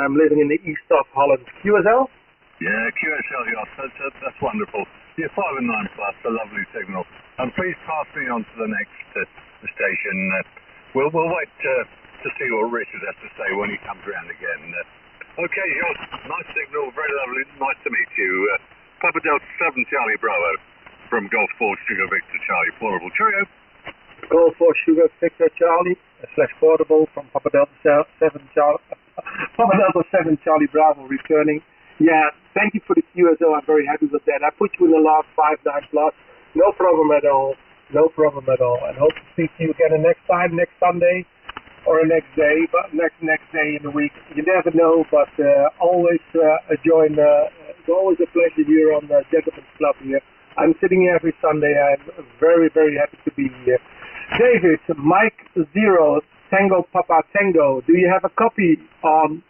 I'm living in the east of Holland. QSL? Yeah, QSL, Jos. That's wonderful. You're 5 and 9 plus, a lovely signal. And please pass me on to the next station. We'll wait to see what Richard has to say when he comes around again. Okay, Jos, nice signal, very lovely, nice to meet you. Papa Delta 7 Charlie Bravo from Golf 4 Sugar Victor Charlie Portable. Cheerio. Golf 4 Sugar Victor Charlie / Portable from Papa Delta 7 Charlie Bravo returning. Yeah, thank you for the QSO. I'm very happy with that. I put you in the last 5.9 plus. No problem at all. No problem at all. And hope to speak to you again next time, next Sunday. Or next day, but next day in the week. You never know, but always join. It's always a pleasure here on the Gentleman's Club here. I'm sitting here every Sunday. I'm very, very happy to be here. David, Mike 0 Tango Papa Tango. Do you have a copy on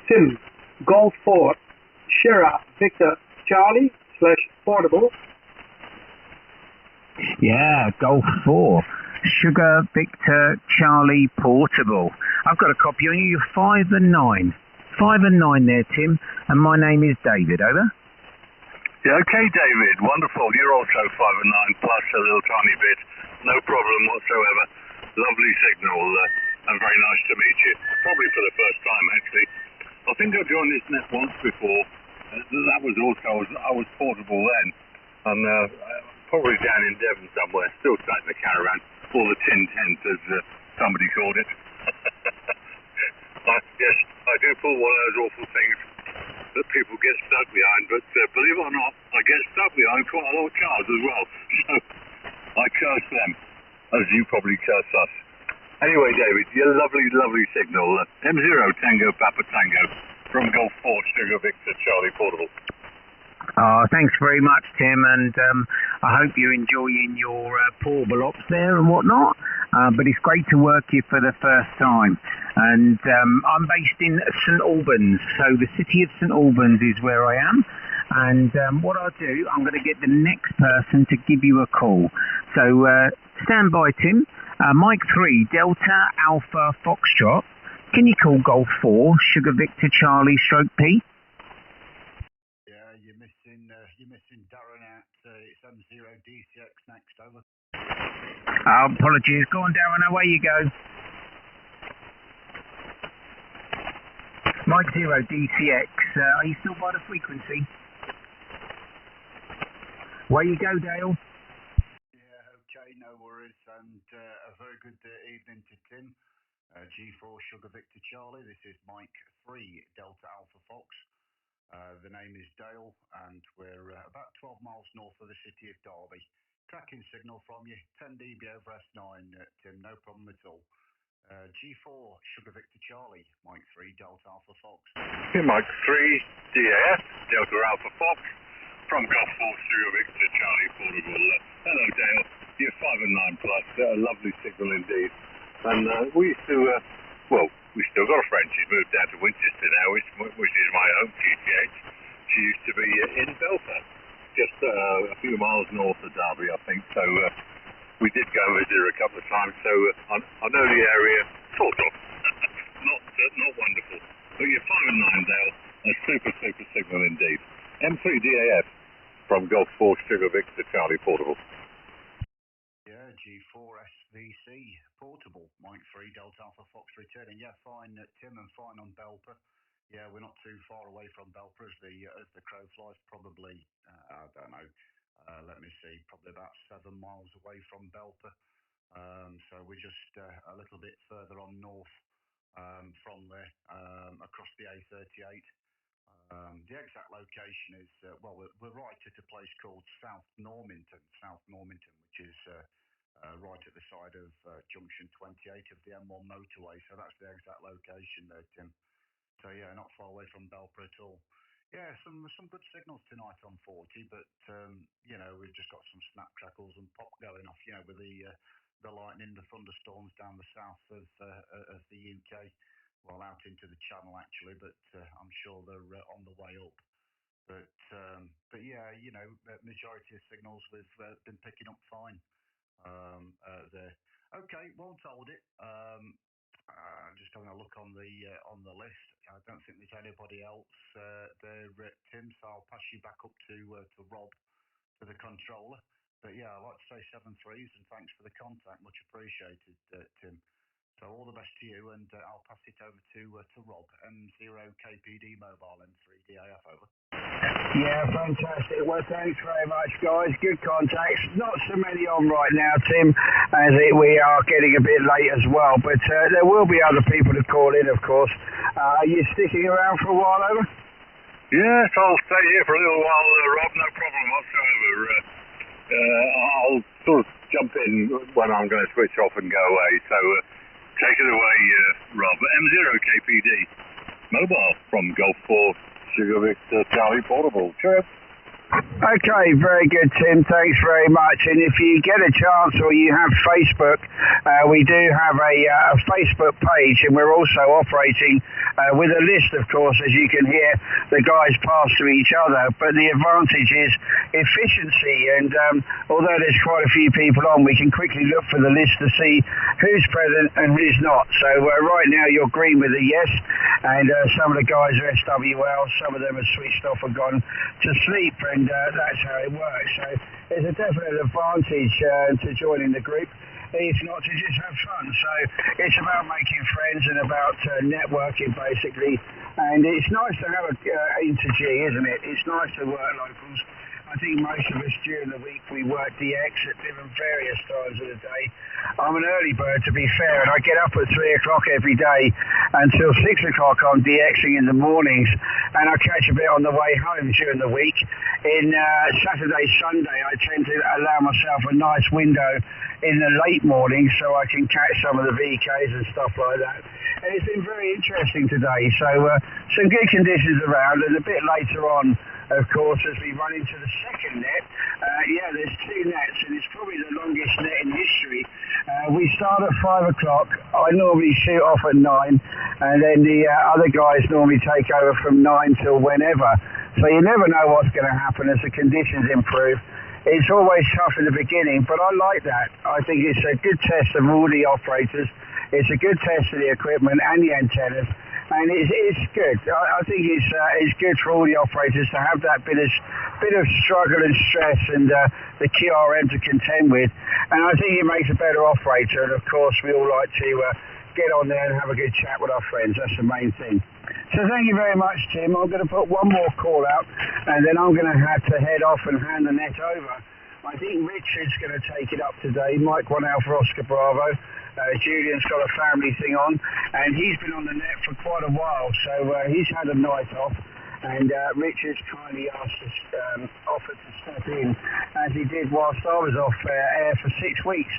Tim Golf 4 Sierra Victor Charlie / Portable? Yeah, Golf 4. Sugar Victor Charlie Portable. I've got a copy on you. You're 5 and 9. 5 and 9 there, Tim. And my name is David. Over. Yeah, okay, David. Wonderful. You're also 5 and 9 plus a little tiny bit. No problem whatsoever. Lovely signal and very nice to meet you. Probably for the first time, actually. I think I joined this net once before. That was also, I was portable then. And probably down in Devon somewhere. Still sat in the caravan. Or the tin tent, as somebody called it. Yes, I do pull one of those awful things that people get stuck behind, but believe it or not, I get stuck behind quite a lot of cars as well. So I curse them, as you probably curse us. Anyway, David, your lovely, lovely signal. M0 Tango Papa Tango from Golf 4 Sugar Victor Charlie Portable. Oh, thanks very much, Tim, and I hope you're enjoying your portable ops there and whatnot. But it's great to work here for the first time. And I'm based in St Albans, so the city of St Albans is where I am. And what I'll do, I'm going to get the next person to give you a call. So stand by, Tim. Mike 3, Delta Alpha Foxtrot. Can you call Golf 4 Sugar Victor Charlie / P? You're missing Darren out. It's M0 DCX next, over. Apologies. Go on, Darren. Away you go. Mike 0 DCX. Are you still by the frequency? Away you go, Dale. Yeah, okay. Okay, no worries, and a very good evening to Tim. G4 Sugar Victor Charlie, this is Mike 3 Delta Alpha Fox. The name is Dale, and we're about 12 miles north of the city of Derby. Tracking signal from you, 10 dB over S9, Tim, no problem at all. G4 Sugar Victor Charlie, Mike 3 Delta Alpha Fox. Hey, Mike 3 DAF Delta Alpha Fox. From Golf 4 Sugar Victor Charlie Portable. Hello Dale, you're 5 and 9 plus, lovely signal indeed. And we used to, we still got a friend, she's moved down to Winchester now, which is my home QTH. She used to be in Belfast, just a few miles north of Derby I think, so we did go visit her a couple of times, so I know the area, sort of, not wonderful. But you're 5 and 9 Dale, a super signal indeed. M3 DAF. From Golf 4 Sugar Victor Charlie Portable. Yeah, G4 SVC Portable, Mike 3 Delta Alpha Fox returning. Yeah, fine, Tim, and fine on Belper. Yeah, we're not too far away from Belper as the crow flies. Probably, I don't know. Let me see, probably about 7 miles away from Belper. So we're just a little bit further on north from there, across the A38. The exact location is, we're right at a place called South Normanton, which is right at the side of junction 28 of the M1 motorway. So that's the exact location there, Tim. So yeah, not far away from Belper at all. Yeah, some good signals tonight on 40, but we've just got some snap crackles and pop going off, with the lightning, the thunderstorms down the south of the UK. Well, out into the channel actually, but I'm sure they're on the way up. But yeah, the majority of signals we've been picking up fine there. Okay, won't hold it. Just having a look on the list. I don't think there's anybody else there, Tim. So I'll pass you back up to Rob, to the controller. But yeah, I'd like to say 7 threes and thanks for the contact, much appreciated, Tim. So all the best to you, and I'll pass it over to Rob, M0KPD Mobile, M3 DAF, over. Yeah, fantastic. Well, thanks very much, guys. Good contacts. Not so many on right now, Tim, as we are getting a bit late as well, but there will be other people to call in, of course. Are you sticking around for a while, over? Yes, I'll stay here for a little while, Rob, no problem whatsoever. I'll sort of jump in when I'm going to switch off and go away, so... take it away, Rob. M0KPD Mobile from Golf 4 Sugar Victor Charlie Portable. Cheers. Okay, very good, Tim. Thanks very much. And if you get a chance or you have Facebook, we do have a Facebook page, and we're also operating with a list, of course, as you can hear the guys pass to each other. But the advantage is efficiency, and although there's quite a few people on, we can quickly look for the list to see who's present and who's not. So right now you're green with a yes, and some of the guys are SWL, some of them have switched off and gone to sleep, and that's how it works. So there's a definite advantage to joining the group, if not to just have fun. So it's about making friends and about networking, basically. And it's nice to have a inter-G, isn't it? It's nice to work locals. I think most of us during the week we work DX at different various times of the day. I'm an early bird, to be fair, and I get up at 3 o'clock every day until 6 o'clock. I'm DXing in the mornings, and I catch a bit on the way home during the week. In Saturday, Sunday, I tend to allow myself a nice window in the late morning so I can catch some of the VKs and stuff like that. And it's been very interesting today. So some good conditions around, and a bit later on, of course, as we run into the second net, there's 2 nets, and it's probably the longest net in history. We start at 5 o'clock. I normally shoot off at 9, and then the other guys normally take over from 9 till whenever. So you never know what's going to happen as the conditions improve. It's always tough in the beginning, but I like that. I think it's a good test of all the operators. It's a good test of the equipment and the antennas. And it's good. I think it's good for all the operators to have that bit of struggle and stress and the QRM to contend with. And I think it makes a better operator. And of course, we all like to get on there and have a good chat with our friends. That's the main thing. So thank you very much, Tim. I'm going to put one more call out, and then I'm going to have to head off and hand the net over. I think Richard's going to take it up today. Mike 1 Alpha Oscar Bravo. Julian's got a family thing on, and he's been on the net for quite a while, so he's had a night off. And Richard's kindly offered to step in, as he did whilst I was off air for 6 weeks,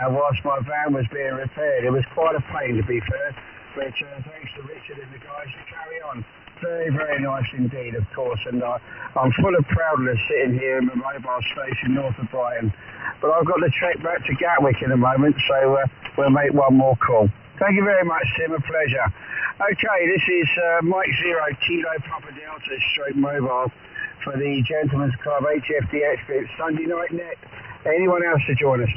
whilst my van was being repaired. It was quite a pain, to be fair, but thanks to Richard and the guys to carry on. Very, very nice indeed, of course, and I'm full of proudness sitting here in the mobile station north of Brighton. But I've got to trek back to Gatwick in a moment, so we'll make one more call. Thank you very much, Tim, a pleasure. Okay, this is Mike 0 Kilo Papa Delta Stroke Mobile for the Gentlemen's Club HFDX Group Sunday Night Net. Anyone else to join us?